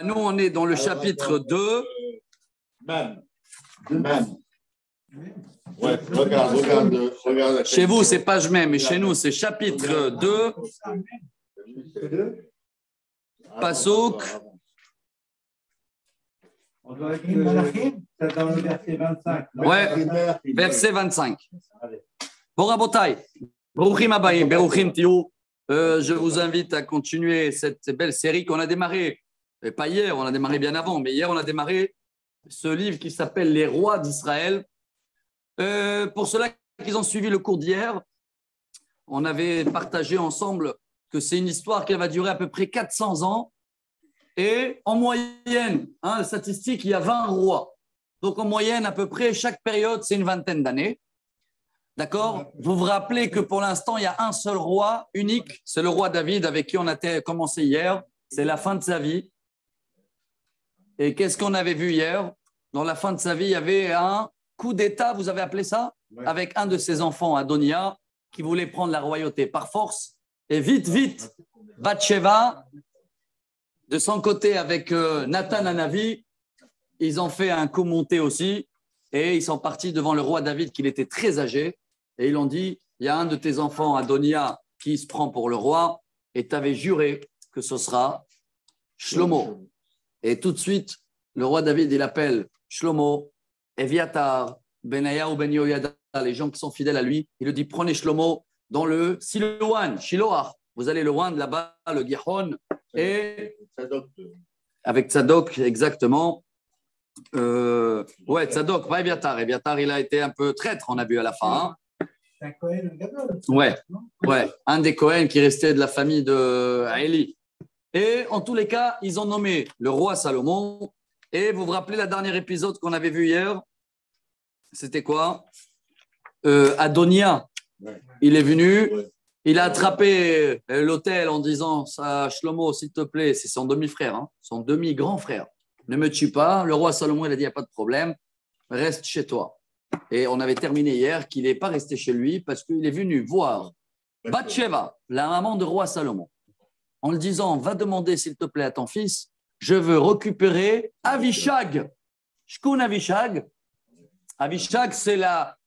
Nous, on est dans le chapitre 2. Même. Ouais, regarde. Chez vous, c'est page même, mais chez nous, c'est chapitre 2. Passouk. On doit écrire Malachim, c'est dans le verset 25. Ouais, verset 25. Bon, Rabotai, Beruchim Abayim, Beruchim Tiou. Je vous invite à continuer cette belle série qu'on a démarrée. Et pas hier, on a démarré bien avant, mais hier, on a démarré ce livre qui s'appelle Les Rois d'Israël. Pour ceux-là qui ont suivi le cours d'hier, on avait partagé ensemble que c'est une histoire qui va durer à peu près 400 ans. Et en moyenne, statistique, il y a 20 rois. Donc en moyenne, à peu près, chaque période, c'est une vingtaine d'années. D'accord? Vous vous rappelez que pour l'instant, il y a un seul roi unique, c'est le roi David avec qui on a commencé hier. C'est la fin de sa vie. Et qu'est-ce qu'on avait vu hier? Dans la fin de sa vie, il y avait un coup d'État, vous avez appelé ça? Ouais. Avec un de ses enfants, Adonia, qui voulait prendre la royauté par force. Et vite, Bathsheba, de son côté avec Nathan Hanavi, ils ont fait un coup monté aussi. Et ils sont partis devant le roi David, qui était très âgé. Et ils l'ont dit, il y a un de tes enfants, Adonia, qui se prend pour le roi. Et tu avais juré que ce sera Shlomo. Et tout de suite, le roi David, il appelle Shlomo, Eviatar, Benaya ou Ben Yoyada, les gens qui sont fidèles à lui. Il lui dit, prenez Shlomo dans le Siloan, Shiloach. Vous allez le rendre là-bas, le Gihon. Et avec Tzadok, exactement. Tzadok, pas Eviatar. Eviatar, il a été un peu traître, on a vu à la fin. C'est un Cohen Gadol. Ouais, un des Cohen qui restait de la famille de Eli. Et en tous les cas, ils ont nommé le roi Salomon. Et vous vous rappelez la dernière épisode qu'on avait vu hier? C'était quoi? Adonia. Il est venu. Il a attrapé l'autel en disant ça, Shlomo, s'il te plaît, c'est son demi-frère, son demi-grand frère. Ne me tue pas. Le roi Salomon, il a dit, il n'y a pas de problème. Reste chez toi. Et on avait terminé hier qu'il n'est pas resté chez lui parce qu'il est venu voir Bathsheba, la maman de roi Salomon, en lui disant, va demander s'il te plaît à ton fils, je veux récupérer Avishag. Shkoun Avishag. Avishag, c'est la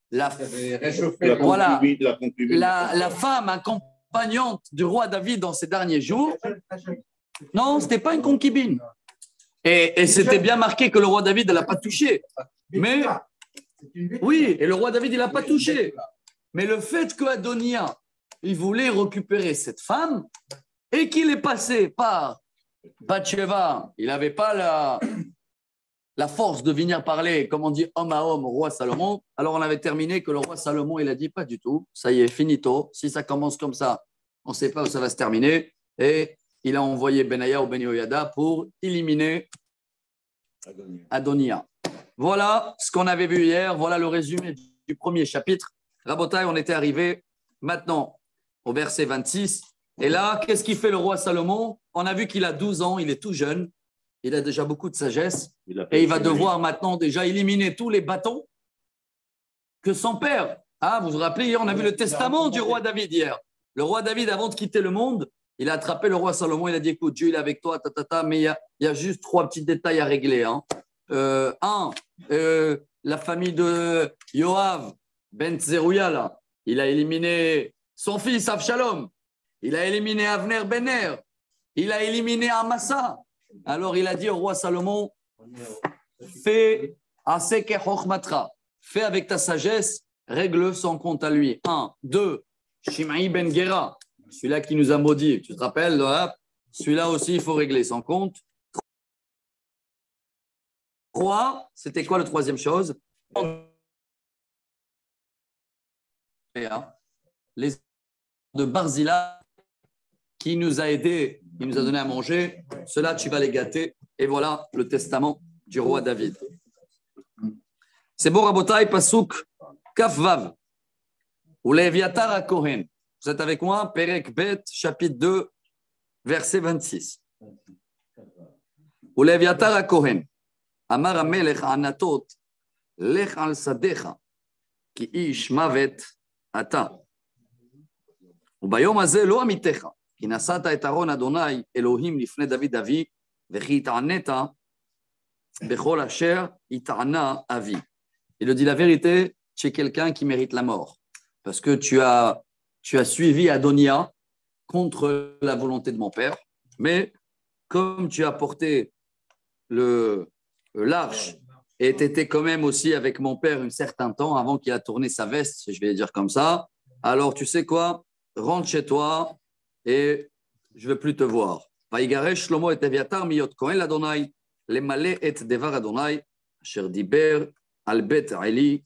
femme accompagnante du roi David dans ses derniers jours. Non, ce n'était pas une concubine. Et c'était bien marqué que le roi David ne l'a pas touché. Mais oui, et le roi David, il ne l'a pas touché. Mais le fait qu'Adonia, il voulait récupérer cette femme et qu'il est passé par Bathsheba, il n'avait pas la force de venir parler, comme on dit, homme à homme au roi Salomon. Alors on avait terminé que le roi Salomon, il a dit pas du tout, ça y est, finito. Si ça commence comme ça, on ne sait pas où ça va se terminer. Et il a envoyé Benaya ou Ben Yoyada pour éliminer Adonia. Voilà ce qu'on avait vu hier. Voilà le résumé du premier chapitre. Rabotai, on était arrivé maintenant au verset 26. Et là, qu'est-ce qu'il fait le roi Salomon? On a vu qu'il a 12 ans, il est tout jeune. Il a déjà beaucoup de sagesse. Et il va devoir maintenant déjà éliminer tous les bâtons que son père. Vous vous rappelez, hier, on a vu le testament du roi David hier. Le roi David, avant de quitter le monde, il a attrapé le roi Salomon. Il a dit, écoute, Dieu il est avec toi, mais il y a juste 3 petits détails à régler. La famille de Yoav, Ben Zerouya, là, il a éliminé son fils Avshalom. Il a éliminé Avner Bener. Il a éliminé Amasa. Alors il a dit au roi Salomon, fais avec ta sagesse, règle son compte à lui. 1, 2, Shimei ben Gera, celui-là qui nous a maudit, tu te rappelles, celui-là aussi il faut régler son compte. 3, c'était quoi le troisième chose? Les de Barzila qui nous a aidés, qui nous a donné à manger, cela tu vas les gâter. Et voilà le testament du roi David. C'est bon, Rabotai, Pasuk, Kafvav, ou Léviatar à Kohen. Vous êtes avec moi? Perek Bet, chapitre 2, verset 26. Ou Léviatar à Kohen. Amar Amelech Anatot, Lech al Sadecha, ki ish mavet ata. וביום הזה לא עמיתך, כי נשאת את ארון אדוני אלוהים לפני דוד אבי, Vechi ta'aneta, bechol asher ita'ana avi. Il dit la vérité, tu es quelqu'un qui mérite la mort. Parce que tu as suivi Adonia contre la volonté de mon père. Mais comme tu as porté l'arche et tu étais quand même aussi avec mon père un certain temps avant qu'il a tourné sa veste, je vais dire comme ça, alors tu sais quoi, rentre chez toi et je ne veux plus te voir. Vaïgaresh Shlomo et Eviatar miyot Kohen l'Adonai, les malais et devar Adonai, asher diber al bet Eli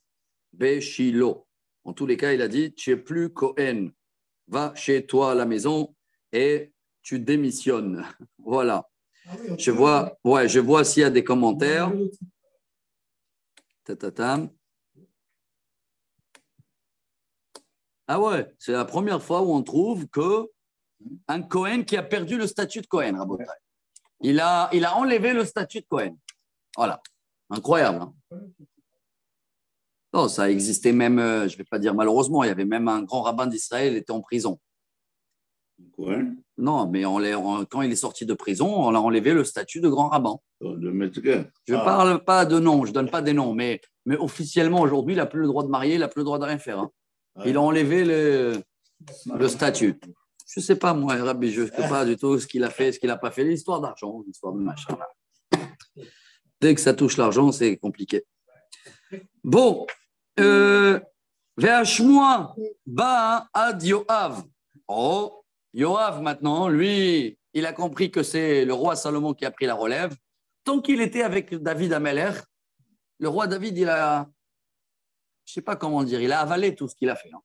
be Shilo. En tous les cas, il a dit, tu es plus Kohen, va chez toi à la maison et tu démissionnes. Voilà. Je vois s'il y a des commentaires. Tatatam. Ah ouais, c'est la première fois où on trouve qu'un Cohen qui a perdu le statut de Cohen, Rabotai. Il a enlevé le statut de Cohen. Voilà. Incroyable. Hein. Non, ça existait même, je ne vais pas dire malheureusement, il y avait même un grand rabbin d'Israël qui était en prison. Cohen? Non, mais quand il est sorti de prison, on a enlevé le statut de grand rabbin. De Metzger. Je ne parle pas de noms, je ne donne pas des noms, mais officiellement aujourd'hui, il n'a plus le droit de marier, il n'a plus le droit de rien faire. Hein. Ouais. Il a enlevé le statut. Je ne sais pas, moi, Rabbi, je ne sais pas du tout ce qu'il a fait, ce qu'il n'a pas fait. L'histoire d'argent, l'histoire de machin. Dès que ça touche l'argent, c'est compliqué. Bon, Ve'ashmoa ba ad Yoav. Oh, Yoav maintenant, lui, il a compris que c'est le roi Salomon qui a pris la relève. Tant qu'il était avec David Ameler, le roi David, je ne sais pas comment dire, il a avalé tout ce qu'il a fait. Hein.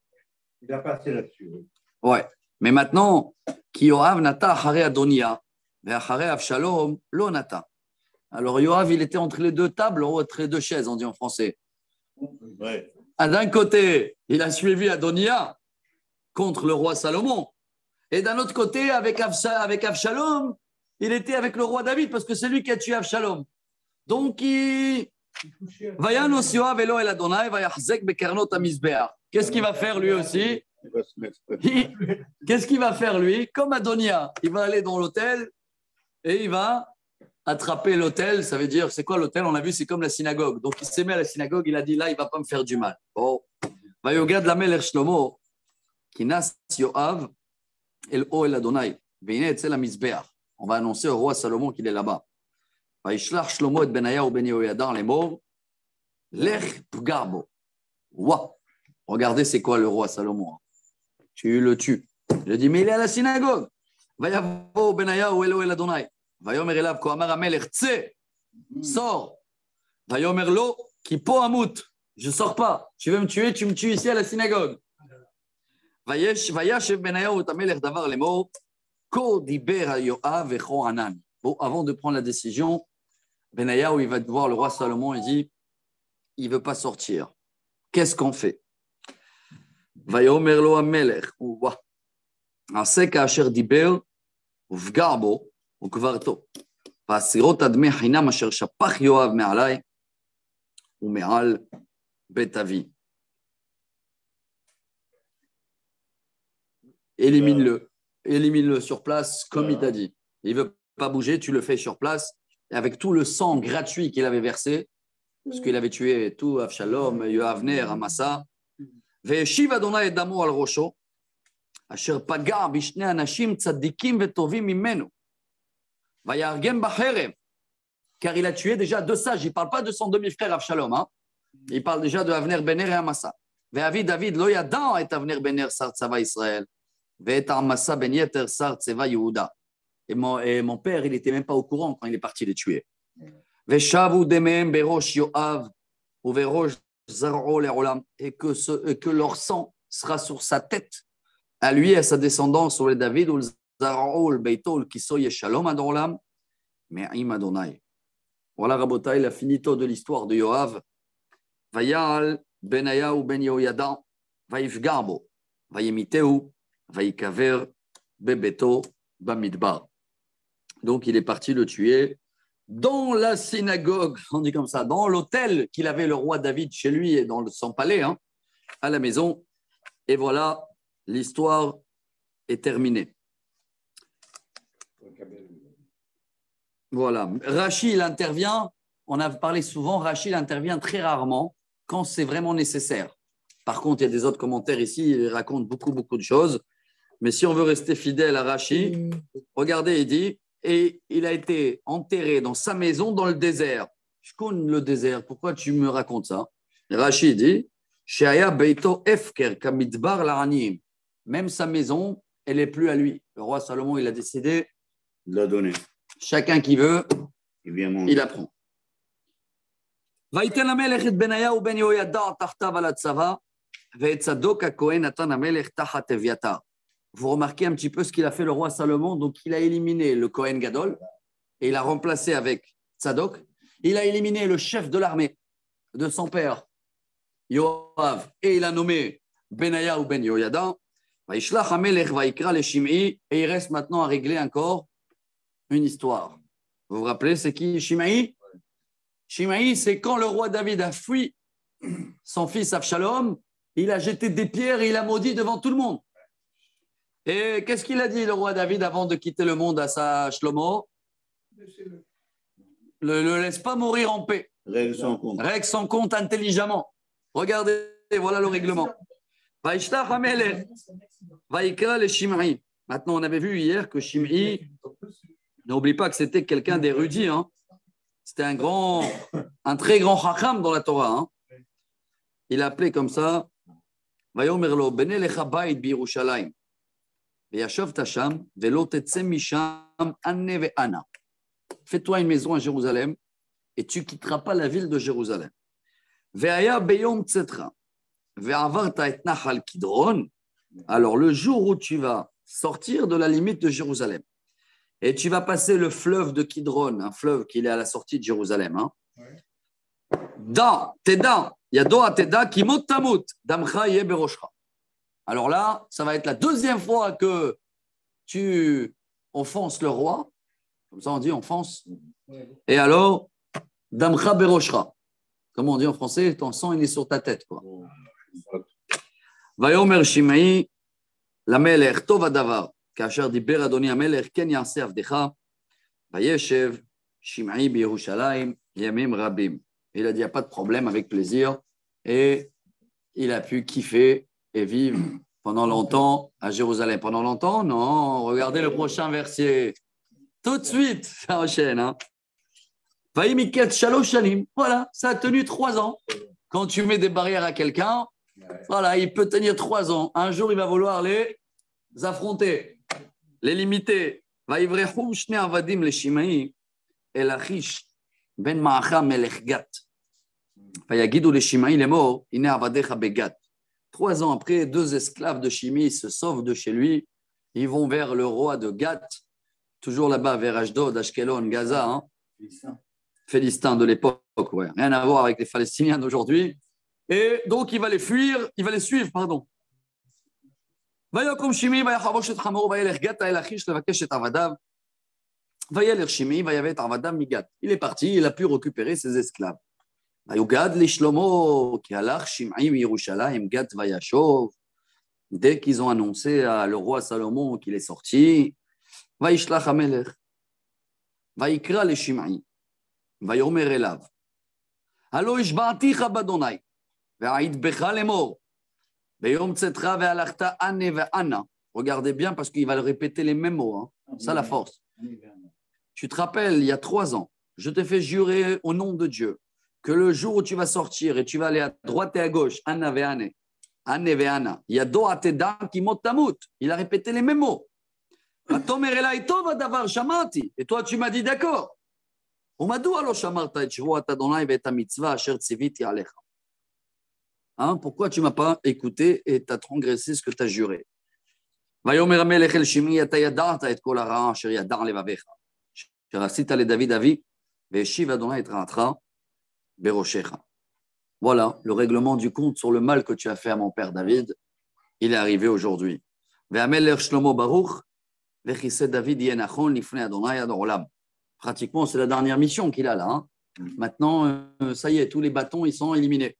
Il a passé là-dessus. Oui. Ouais, mais maintenant, qui Yoav nata achare Adonia, ve'achare Avshalom lo nata. Alors Yoav, il était entre les deux tables, entre les deux chaises, on dit en français. Ouais. D'un côté, il a suivi Adonia contre le roi Salomon. Et d'un autre côté, avec Avshalom, il était avec le roi David parce que c'est lui qui a tué Avshalom. Donc, qu'est-ce qu'il va faire lui aussi? Qu'est-ce qu'il va faire lui? Comme Adonia, il va aller dans l'autel et il va attraper l'autel. Ça veut dire, c'est quoi l'autel? On a vu, c'est comme la synagogue. Donc, il s'est mis à la synagogue, il a dit là, il ne va pas me faire du mal. Bon, Vayoga de la Melech Shlomo, qui nas Yoav, El O El Adonai, Veine Etzel HaMizbeach. On va annoncer au roi Salomon qu'il est là-bas. Vaishlach Shlomo et Benaya ou Ben Yehoyada les morts. Lech Pgarbo. Ouah. Regardez, c'est quoi le roi Salomon. Tu le tues. Il a dit, mais il est à la synagogue. Vayavo Benaya ou El O El Adonai. Vayomer Elav Kohamar HaMelech Tse. Sors. Vayomer Lo Ki Po Amut. Je ne sors pas. Tu veux me tuer, tu me tues ici à la synagogue. Vayashev Benayahu Tamelech Davar Lemor, Ko Diber Yoav Echo Hanan. Bon, avant de prendre la décision, Benayahu, il va voir le roi Salomon et dit, il ne veut pas sortir. Qu'est-ce qu'on fait? Vayomer Lo Amelech, Asek Asher Diber, Vgarbo, Ukvarto. Vasirot Adme Hinam Asher Shapach Yoav Me'alai, ou Me'al Betavi. Élimine-le sur place, comme il t'a dit. Il ne veut pas bouger, tu le fais sur place. Et avec tout le sang gratuit qu'il avait versé, parce qu'il avait tué tout Avshalom, Yoavner, Amasa. Ve'eshiv Adonai et Damo al Rosho, asher paga bishne anashim tzadikim vetovim mimenu. Vayargem bacherem. Car il a tué déjà deux sages. Il ne parle pas de son demi-frère Avshalom. Hein. Il parle déjà de Avner Bener et Amasa. Ve'avi David lo yadan et Avner Bener sar tzava Israël. Et mon père, il n'était même pas au courant quand il est parti les tuer. Et que leur sang sera sur sa tête, à lui et à sa descendance, sur les David, ou le Zara'ol, Beitol, qui soye Shalom Adolam, mais Im Adonai. Voilà, Rabotai, la finito de l'histoire de Yoav. Vayal, Benaya ou Ben Yehoyada, Vaïfgarbo, Vaïmiteu. Vaïkaver Bebeto Bamidbar. Donc, il est parti le tuer dans la synagogue, on dit comme ça, dans l'hôtel qu'il avait le roi David chez lui et dans son palais, hein, à la maison. Et voilà, l'histoire est terminée. Voilà. Rachi, il intervient, on a parlé souvent, Rachi, il intervient très rarement quand c'est vraiment nécessaire. Par contre, il y a des autres commentaires ici, il raconte beaucoup, beaucoup de choses. Mais si on veut rester fidèle à Rachi, regardez, il dit, et il a été enterré dans sa maison dans le désert. Je connais le désert, pourquoi tu me racontes ça? Rachi dit, Sheaya Beito Efker Kamidbar La'anim. Même sa maison, elle n'est plus à lui. Le roi Salomon, il a décidé, Il l'a donné. chacun qui veut, Il vient manger. il apprend. ויתן המלך את בניהו בן יהוידע תחתיו על הצבא, ואת צדוק הכהן נתן המלך תחת אביתר. Vous remarquez un petit peu ce qu'il a fait le roi Salomon. Donc, il a éliminé le Kohen Gadol et il a remplacé avec Tzadok. Il a éliminé le chef de l'armée de son père, Yoav, et il a nommé Benaya ou Ben Yoyada. Vaishlach HaMelech Vaikra le Shimei. Et il reste maintenant à régler encore une histoire. Vous vous rappelez, c'est qui Shimei? Shimei, c'est quand le roi David a fui son fils Avshalom, il a jeté des pierres et il a maudit devant tout le monde. Et qu'est-ce qu'il a dit, le roi David, avant de quitter le monde à sa Shlomo? Le laisse pas mourir en paix. Règle son compte. Règle son compte intelligemment. Regardez, voilà le règlement. Vaishlach HaMelech Vaikra le Shimei. Maintenant, on avait vu hier que Shimei, n'oublie pas que c'était quelqu'un d'érudit. Hein. C'était un très grand chacham dans la Torah. Hein. Il appelait comme ça, Vayomerlo, Bene lecha bayit b'Yerushalayim. Veyashov tasham, velo tetze misham anne ve'ana. Fais-toi une maison à Jérusalem et tu quitteras pas la ville de Jérusalem. Ve'aya beyom tzetra, ve'avarta et nachal Kidron. Alors le jour où tu vas sortir de la limite de Jérusalem et tu vas passer le fleuve de Kidron, un fleuve qui est à la sortie de Jérusalem. Hein. Teda, Yado Teda, Kimot Tamut, Damcha Ye Beroshcha. Alors là, ça va être la deuxième fois que tu offenses le roi. Comme ça, on dit offense. Et alors, Damcha Beroshcha. Comment on dit en français? Ton sang, il est sur ta tête. Vayomer Shimei, la Melech, Tov Adavar. כאשר דיבר אדוני המלך, כן יעשה עבדך, וישב שמעי בירושלים ימים רבים. Il a dit, il n'y a pas de problème, avec plaisir. Et il a pu kiffer et vivre pendant longtemps à Jérusalem. Pendant longtemps? Non, regardez le prochain verset. Tout de suite, ça enchaîne. Hein. Vaïmiket shalosh shanim. Voilà, ça a tenu 3 ans. Quand tu mets des barrières à quelqu'un, voilà, il peut tenir 3 ans. Un jour, il va vouloir les affronter. Les limiter. ויברחו שני עבדים לשמעי אל אחיש בן מעכה מלך גת. ויגידו לשמעי לאמור, הנה עבדיך בגת. 3 ans après, 2 esclaves de Shimei se sauvent de chez lui. Ils vont vers le roi de Gath, toujours là-bas vers Ashdod, Ashkelon, Gaza. Hein. Philistins de l'époque, ouais. Rien à voir avec les Palestiniens d'aujourd'hui. Et donc, il va les fuir, il va les suivre, pardon. ויקום שמעי ויחבוש את חמורו וילך גתה אל אחיש לבקש את עבדיו. וילך שמעי ויבא את עבדיו מגת. Il est parti, il a pu récupérer ses esclaves. ויוגד לשלמה כי הלך שמעי מירושלים גת וישוב. Dès qu'ils ont annoncé à le roi Salomon qu'il est sorti, וישלח המלך ויקרא לשמעי ויאמר אליו הלא השבעתיך באדוני ואעיד בך לאמור Regardez bien parce qu'il va le répéter les mêmes mots. Hein. Ça, la force. Tu te rappelles, il y a 3 ans, je t'ai fait jurer au nom de Dieu que le jour où tu vas sortir et tu vas aller à droite et à gauche, Anna ve'ane, Anne ve'ana, Yado ateda kimot tamut. Il a répété les mêmes mots. Et toi, tu m'as dit d'accord. Hein, pourquoi tu ne m'as pas écouté et tu as transgressé ce que tu as juré? ויאמר המלך אל שמעי אתה ידעת את כל הרעה אשר ידע לבביך אשר עשית לדוד אבי והשיב אדוני את רעתך בראשך. Voilà le règlement du compte sur le mal que tu as fait à mon père David. Il est arrivé aujourd'hui. והמלך שלמה ברוך וכיסא דוד יהיה נכון לפני אדוני עד העולם. Pratiquement, c'est la dernière mission qu'il a là. Hein. Maintenant, ça y est, tous les bâtons ils sont éliminés.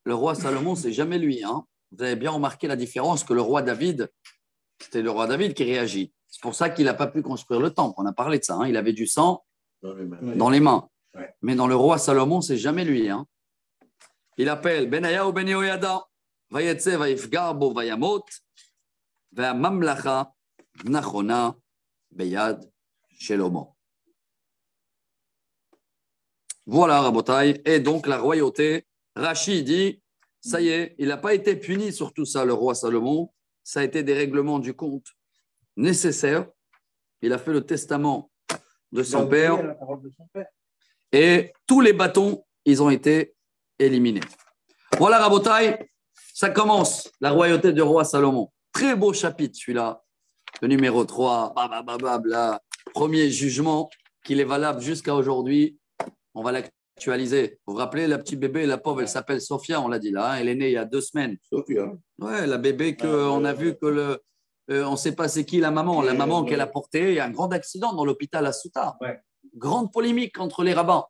Le roi Salomon, c'est jamais lui. Hein. Vous avez bien remarqué la différence que le roi David, c'était le roi David qui réagit. C'est pour ça qu'il n'a pas pu construire le temple. On a parlé de ça. Hein. Il avait du sang Dans les mains. Ouais. Mais dans le roi Salomon, c'est jamais lui. Hein. Il appelle Benaya ou Ben Yehoyada, Vayetse, Vayifgar, Bo, Vayamot, Vayamamlacha, Nachona, Beyad, Shelomo. Voilà, Rabotai. Et donc, la royauté, Rashi dit, ça y est, il n'a pas été puni sur tout ça, le roi Salomon. Ça a été des règlements du compte nécessaires. Il a fait le testament de son père. Et tous les bâtons, ils ont été éliminés. Voilà, Rabotai, ça commence, la royauté du roi Salomon. Très beau chapitre, celui-là, le numéro 3, là, premier jugement, qu'il est valable jusqu'à aujourd'hui. On va l'actualiser. Vous vous rappelez, la petite bébé, la pauvre, elle s'appelle Sophia, on l'a dit là. Hein, elle est née il y a 2 semaines. Sophia. Ouais, la bébé qu'on a vu que on ne sait pas c'est qui la maman. La maman qu'elle a portée, il y a un grand accident dans l'hôpital à Soutar. Ouais. Grande polémique entre les rabbins.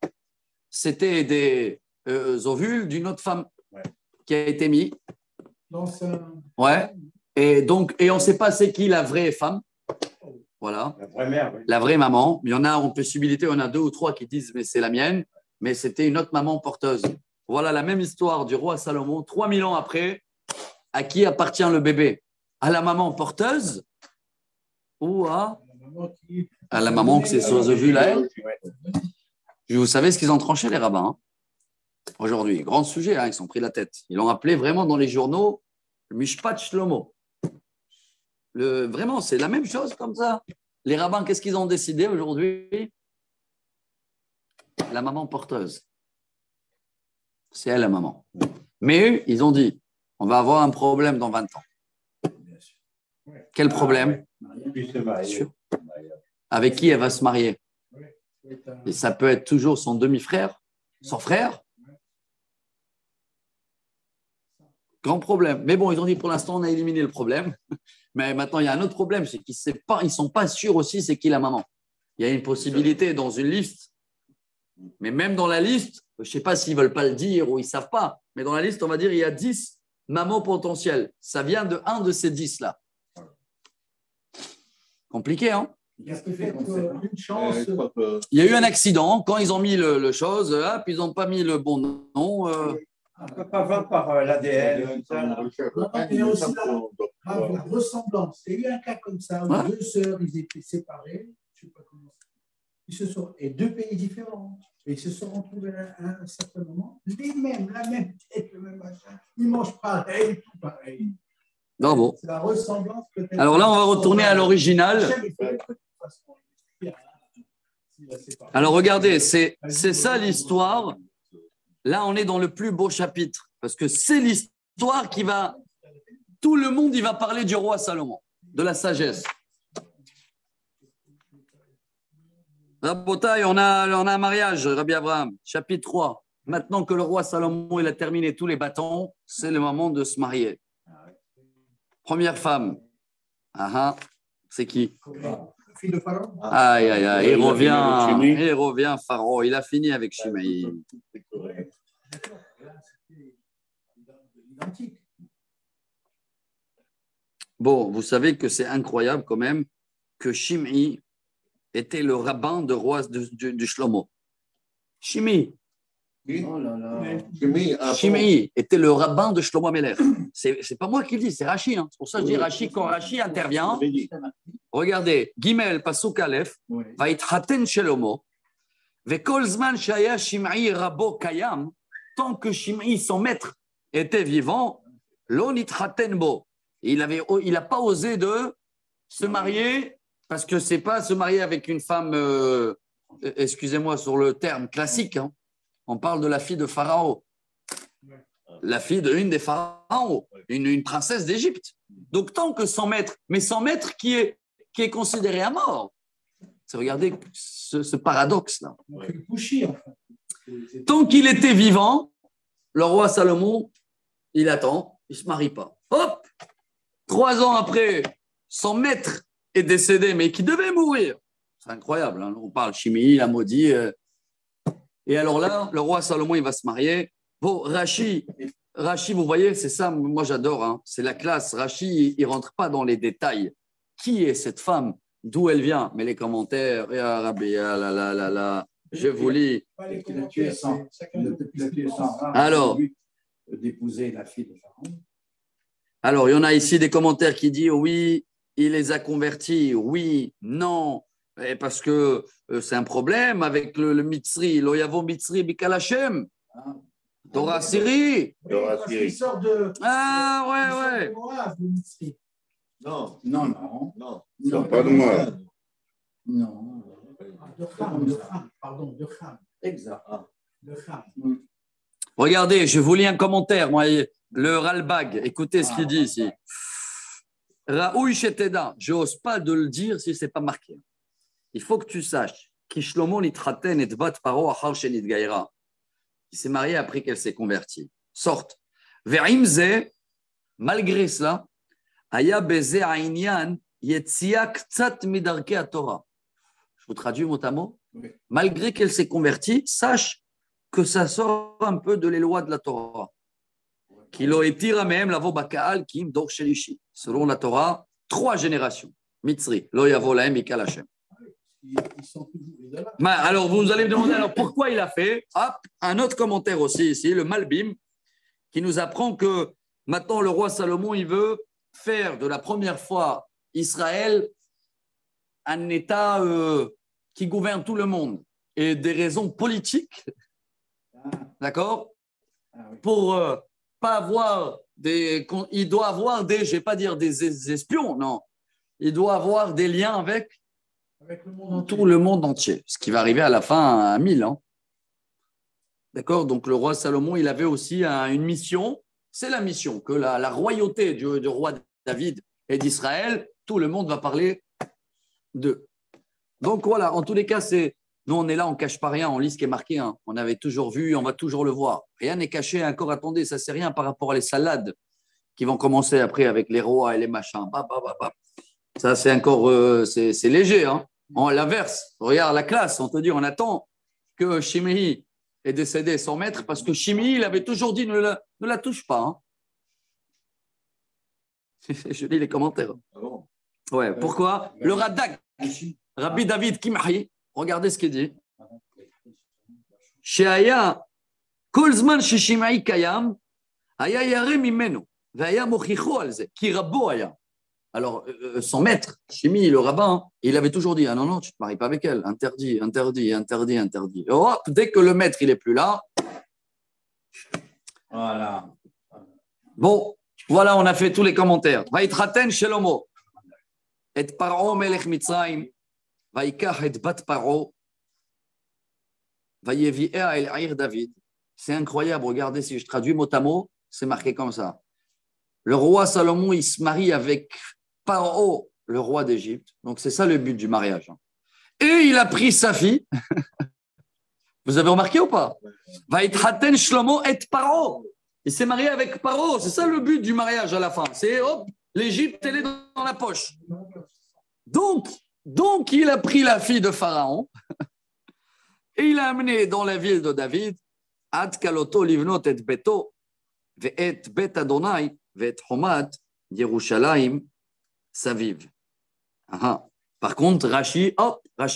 C'était des ovules d'une autre femme qui a été mis. Ouais. Et on ne sait pas c'est qui la vraie femme. Voilà. La vraie mère, oui. La vraie maman. Il y en a en possibilité, on a 2 ou 3 qui disent mais c'est la mienne. Mais c'était une autre maman porteuse. Voilà la même histoire du roi Salomon. 3000 ans après, à qui appartient le bébé? À la maman porteuse ou à la maman que c'est sur les ovules à elle? Vous savez ce qu'ils ont tranché, les rabbins, hein, aujourd'hui. Grand sujet, hein, ils sont pris la tête. Ils l'ont appelé vraiment dans les journaux le Mishpat Shlomo. Vraiment, c'est la même chose comme ça. Les rabbins, qu'est-ce qu'ils ont décidé aujourd'hui? La maman porteuse. C'est elle, la maman. Mais eux, ils ont dit, on va avoir un problème dans 20 ans. Quel problème? Sûr. Avec qui elle va se marier? Et ça peut être toujours son demi-frère, son frère. Grand problème. Mais bon, ils ont dit pour l'instant, on a éliminé le problème. Mais maintenant, il y a un autre problème, c'est qu'ils ne sont pas sûrs aussi c'est qui la maman. Il y a une possibilité dans une liste. Mais même dans la liste, je ne sais pas s'ils ne veulent pas le dire ou ils ne savent pas, mais dans la liste, on va dire il y a 10 mamans potentielles. Ça vient de un de ces 10-là. Compliqué, hein? Qu'est-ce qui fait une chance? Il y a eu un accident. Quand ils ont mis le chose, hop, ils n'ont pas mis le bon nom. On ne peut pas vendre par l'ADN. Il y a aussi la ressemblance. Il y a eu un cas comme ça où 2 sœurs, ils étaient séparées. Je ne sais pas comment. Ils se sont, et 2 pays différents. Et ils se sont retrouvés à un certain moment, les mêmes, la même tête, le même machin. Ils mangent pareil, tout pareil. Bravo. C'est la ressemblance peut-être. Alors là, on va retourner à l'original. Alors regardez, c'est ça l'histoire. Là, on est dans le plus beau chapitre. Parce que c'est l'histoire qui va. Tout le monde, il va parler du roi Salomon, de la sagesse. Rabotai, on a un mariage, Rabbi Abraham, chapitre 3. Maintenant que le roi Salomon il a terminé tous les bâtons, c'est le moment de se marier. Première femme. C'est qui? Fille de Pharaon. Aïe, aïe, aïe. Il revient, Pharaon. Il a fini avec Shimei. Bon, vous savez que c'est incroyable quand même que Shimei était le rabbin de roi du Shlomo. Shimei. Shimei était le rabbin de Shlomo Amelech. C'est pas moi qui le dis, c'est Rashi. Hein. C'est pour ça que je dis Rashi. Quand Rashi intervient, regardez, Gimel, Pasuk Aleph, va être Haten Shlomo, Vekol Zman Shaya Shimei Rabo Kayam, tant que Shimei, son maître, était vivant, Lonit Haten Bo. Il n'a pas osé de se marier, parce que ce n'est pas se marier avec une femme, excusez-moi sur le terme classique, hein. On parle de la fille de Pharaon, la fille d'une des pharaons, une princesse d'Égypte. Donc, tant que son maître, mais son maître qui est considéré à mort. Regardez ce paradoxe-là. Tant qu'il était vivant, le roi Salomon, il attend, il ne se marie pas. Hop, 3 ans après, son maître est décédé, mais qui devait mourir. C'est incroyable, hein. On parle Shimei, il a maudit. Et alors là, le roi Salomon, il va se marier. Bon, Rashi, vous voyez, c'est ça, moi j'adore, hein. C'est la classe. Rashi, il ne rentre pas dans les détails. Qui est cette femme d'où elle vient. Mais les commentaires, ya Rabbi, ya la la la la, je vous lis. Pas les commentaires, c'est chacun de Alors, d'épouser la fille de Pharaon. Alors, il y en a ici des commentaires qui disent oui, il les a convertis, oui, non, et parce que c'est un problème avec le Mitzri, l'Oyavo Mitzri Bikalachem, Torah Syrie. Parce qu'il sort de. Ah, ouais. Non. Non, pas de moi. Non. De Kham, pardon, de Kham. Exact. De Kham. Regardez, je vous lis un commentaire, moi, le Ralbag, écoutez ce qu'il dit ici. Raoui Sheteda, je n'ose pas de le dire si ce n'est pas marqué. Il faut que tu saches qu'Ishlomo nitraten et bat paro achar shenit gaïra. Il s'est marié après qu'elle s'est convertie. Sorte. Ve'imze, malgré cela, aya beze aïnyan yetzia ktsat midarke à Torah. Je vous traduis mot à mot. Oui. Malgré qu'elle s'est convertie, sache que ça sort un peu de les lois de la Torah. Kilo etira mehem lavo bakaal kim dor shelishi. Selon la Torah, 3 générations. Mitzri, lo yavo lahem mikal Hashem. Ils sont toujours idolâtres. Alors, vous allez me demander alors pourquoi il a fait. Hop, un autre commentaire aussi ici, le Malbim, qui nous apprend que maintenant le roi Salomon, il veut faire de la première fois Israël un État qui gouverne tout le monde. Et des raisons politiques, d'accord, pour pas avoir des. Il doit avoir des, je ne vais pas dire des espions, non. Il doit avoir des liens avec Avec le monde entier. tout le monde entier, ce qui va arriver à la fin à 1000 ans. D'accord. Donc le roi Salomon, il avait aussi une mission. C'est la mission que la royauté du roi David et d'Israël, tout le monde va parler d'eux. Donc voilà, en tous les cas, nous on est là, on ne cache pas rien, on lit ce qui est marqué. Hein. On avait toujours vu, on va toujours le voir. Rien n'est caché, encore attendez, ça c'est rien par rapport à les salades qui vont commencer après avec les rois et les machins. Ça c'est encore, c'est léger. Hein. En l'inverse, regarde la classe, on te dit, on attend que Shimei est décédé sans maître parce que Shimei, il avait toujours dit ne la touche pas. Hein. Je lis les commentaires. Ah bon? Ouais, pourquoi? Le Radak, Rabbi David Kimhi, regardez ce qu'il dit. Sheaya, Kolzman Shishimai Kayam, Aya Yare Mimenu, Vaya Mochicho Alze, Ki Rabbo Aya. Alors, son maître, Shimi, le rabbin, il avait toujours dit, ah non, tu ne te maries pas avec elle, interdit. Et hop, dès que le maître, il n'est plus là. Voilà. Bon, voilà, on a fait tous les commentaires. Vaïtraten Shelomo, et Paro Melech Mitzrayim, Vaïkach et Bat Paro, Vaïevi'ea el Aïr David. C'est incroyable, regardez, si je traduis mot à mot, c'est marqué comme ça. Le roi Salomon, il se marie avec Paro, le roi d'Égypte. Donc, c'est ça le but du mariage. Et il a pris sa fille. Vous avez remarqué ou pas? Vaïtraten Shlomo et Paro. Il s'est marié avec Paro. C'est ça le but du mariage à la fin. C'est hop, l'Égypte, elle est dans la poche. Donc, il a pris la fille de Pharaon et il l'a amenée dans la ville de David. Ad kaloto livnot et beto ve'et bet Adonai ve'et homat Yerushalayim saviv. Par contre, Rashi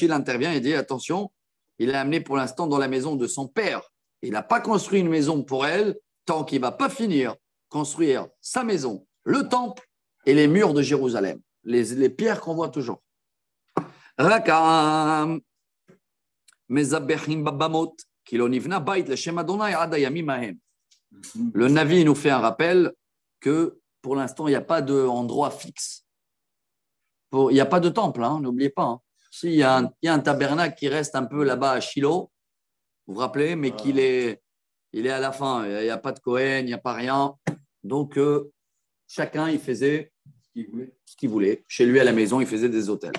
intervient et dit attention, il l'a amenée pour l'instant dans la maison de son père. Il n'a pas construit une maison pour elle tant qu'il ne va pas finir construire sa maison, le temple et les murs de Jérusalem, les pierres qu'on voit toujours. Rakam mezabechim babamot kilonivna bait leshem Adonai ad hayamim hahem. Le Navi nous fait un rappel que pour l'instant, il n'y a pas d'endroit fixe. Il n'y a pas de temple, hein, n'oubliez pas. Hein. Si, il y a un tabernacle qui reste un peu là-bas à Shiloh, vous vous rappelez, mais il est à la fin. Il n'y a pas de Cohen, il n'y a pas rien. Donc, chacun, il faisait ce qu'il voulait. Chez lui, à la maison, il faisait des hôtels.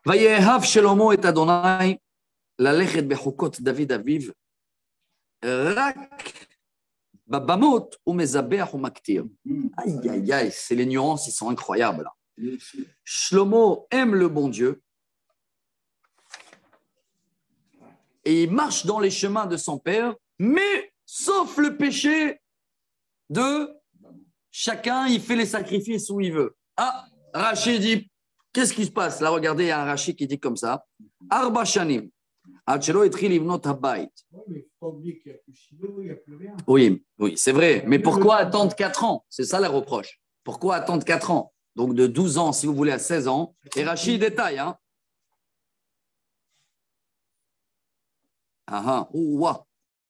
Vayehav Shelomo et Adonai, lalechet bechukot David aviv, rak babamot ou mezabeach ou maktir. Aïe, aïe, aïe, c'est les nuances, ils sont incroyables. Là. Shlomo aime le bon Dieu et il marche dans les chemins de son père, mais sauf le péché de chacun, il fait les sacrifices où il veut. Ah, Rachid dit Qu'est-ce qui se passe? Là, regardez, il y a un Rashi qui dit comme ça. Arba shanim. Achelo etril livnot habayit. Oui, mais il ne faut pas oublier qu'il n'y a plus Shiloh, il n'y a plus rien. Oui, c'est vrai. Mais pourquoi attendre 4 ans? C'est ça la reproche. Pourquoi attendre 4 ans? Donc de 12 ans, si vous voulez, à 16 ans. Et Rashi détaille. Hein.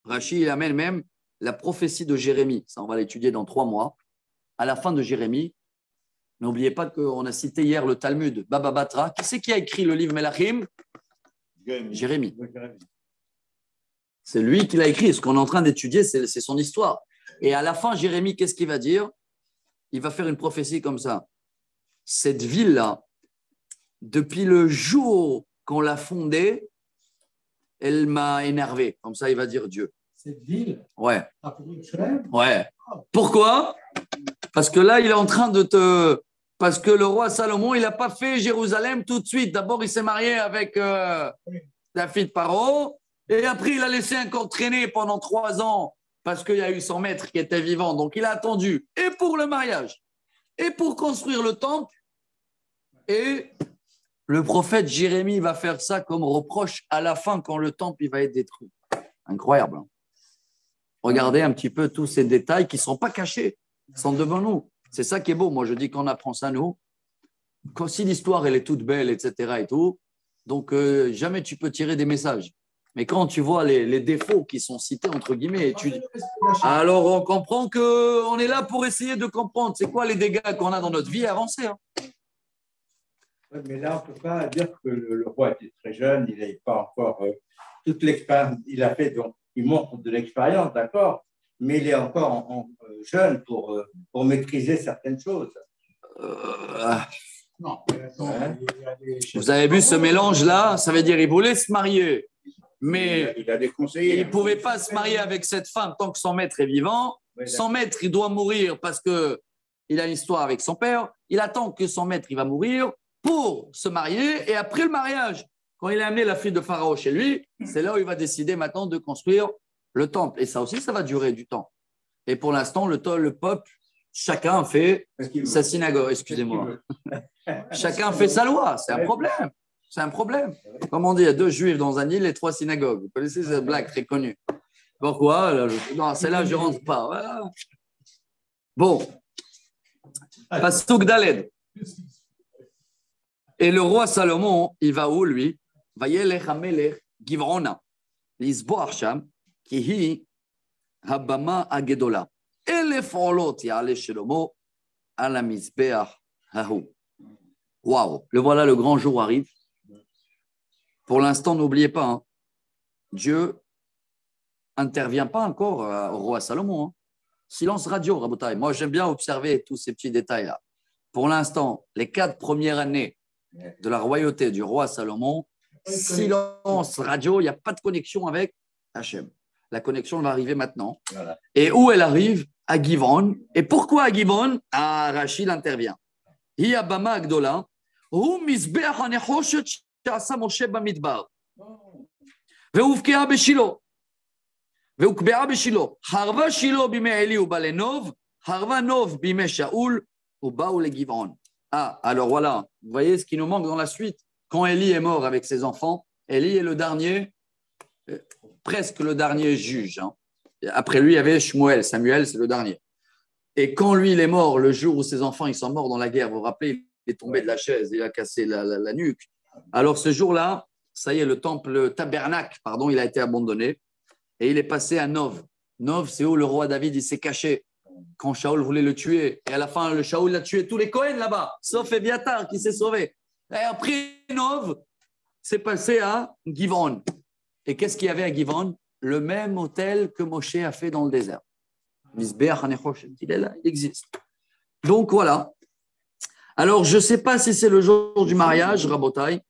Rashi, il amène même la prophétie de Jérémie. Ça, on va l'étudier dans 3 mois. À la fin de Jérémie, n'oubliez pas qu'on a cité hier le Talmud, Baba Batra. Qui c'est qui a écrit le livre Melachim? Jérémie. C'est lui qui l'a écrit. Ce qu'on est en train d'étudier, c'est son histoire. Et à la fin, Jérémie, qu'est-ce qu'il va dire? Il va faire une prophétie comme ça. Cette ville-là, depuis le jour qu'on l'a fondée, elle m'a énervé. Comme ça, il va dire Dieu. Cette ville? Ouais. Pour Israël? Ouais. Pourquoi? Parce que là, il est en train de te... Parce que le roi Salomon, il n'a pas fait Jérusalem tout de suite. D'abord, il s'est marié avec la fille de Paro. Et après, il a laissé encore traîner pendant 3 ans parce qu'il y a eu son maître qui était vivant. Donc, il a attendu et pour le mariage et pour construire le temple. Et le prophète Jérémie va faire ça comme reproche à la fin quand le temple il va être détruit. Incroyable. Hein? Regardez un petit peu tous ces détails qui ne sont pas cachés, ils sont devant nous. C'est ça qui est beau. Moi, je dis qu'on apprend ça, nous. Quand, si l'histoire, elle est toute belle, etc. et tout, donc jamais tu peux tirer des messages. Mais quand tu vois les défauts qui sont cités, entre guillemets, alors on comprend qu'on est là pour essayer de comprendre c'est quoi les dégâts qu'on a dans notre vie et avancer. Hein. Ouais, mais là, on ne peut pas dire que le roi était très jeune, il n'avait pas encore toute l'expérience. Il a fait, donc, il montre de l'expérience, d'accord, mais il est encore jeune pour maîtriser certaines choses. Non, attends, Vous avez vu ce mélange-là? Ça veut dire qu'il voulait se marier. Mais il a des conseillers. il ne pouvait pas se marier avec cette femme tant que son maître est vivant. Son maître, il doit mourir parce qu'il a une histoire avec son père. Il attend que son maître il va mourir pour se marier. Et après le mariage, quand il a amené la fille de Pharaon chez lui, c'est là où il va décider maintenant de construire le temple. Et ça aussi, ça va durer du temps. Et pour l'instant, le peuple, chacun fait sa synagogue. Excusez-moi. Chacun fait sa loi. C'est un problème. C'est un problème. Comme on dit, il y a 2 juifs dans un île et 3 synagogues. Vous connaissez cette blague très connue. Pourquoi? Non, celle-là, je ne rentre pas. Voilà. Bon. Pasuk Daled. Et le roi Salomon, il va où, lui? Vayelech hamelech Givrona. Lisboach sham, ki hi habama agedola. Elef olot ya'ale Shlomo ala mizbeach hahu. Waouh. Le voilà, le grand jour arrive. Pour l'instant, n'oubliez pas, hein, Dieu n'intervient pas encore au roi Salomon. Hein. Silence radio, Rabotai. Moi, j'aime bien observer tous ces petits détails-là. Pour l'instant, les 4 premières années de la royauté du roi Salomon, silence radio, il n'y a pas de connexion avec Hachem. La connexion va arriver maintenant. Voilà. Et où elle arrive? À Givon. Et pourquoi à Givon? Rachid intervient. Hi abama agdola, hu mizbeach hanechoshet שעשה משה במדבר, והובקעה בשילה, והוקבעה בשילה. חרבה שילה בימי עלי ובא לנוב, חרבה נוב בימי שאול, ובאו לגבעון. Alors voilà, vous voyez ce qui nous manque dans la suite. Quand Élie est mort avec ses enfants, Élie est le dernier, presque le dernier juge. Hein. Après lui, il y avait Shmuel, Samuel, c'est le dernier. Et quand lui, il est mort, le jour où ses enfants ils sont morts dans la guerre, vous vous rappelez, il est tombé de la chaise, il a cassé la nuque. Alors ce jour-là, ça y est, le temple, le tabernacle, pardon, il a été abandonné et il est passé à Nov. Nov, c'est où le roi David il s'est caché quand Shaoul voulait le tuer. Et à la fin, le Shaoul a tué tous les Cohen là-bas, sauf Eviatar qui s'est sauvé. Et après Nov, c'est passé à Givon. Et qu'est-ce qu'il y avait à Givon? Le même hôtel que Moshe a fait dans le désert. Il est là, il existe. Donc voilà. Alors, je ne sais pas si c'est le jour du mariage, Rabotai.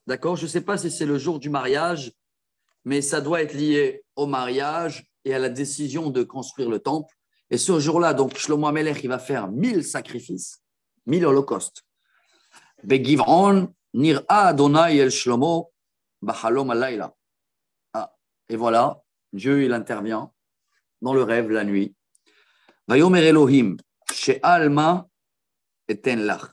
D'accord? Je ne sais pas si c'est le jour du mariage, mais ça doit être lié au mariage et à la décision de construire le temple. Et ce jour-là, donc, Shlomo HaMelech, il va faire 1000 sacrifices, 1000 holocaustes. Begivron, nir'a Adonai el Shlomo, bachalom alayla. Et voilà, Dieu, il intervient dans le rêve la nuit. Vayomer Elohim, she'alma eten lach.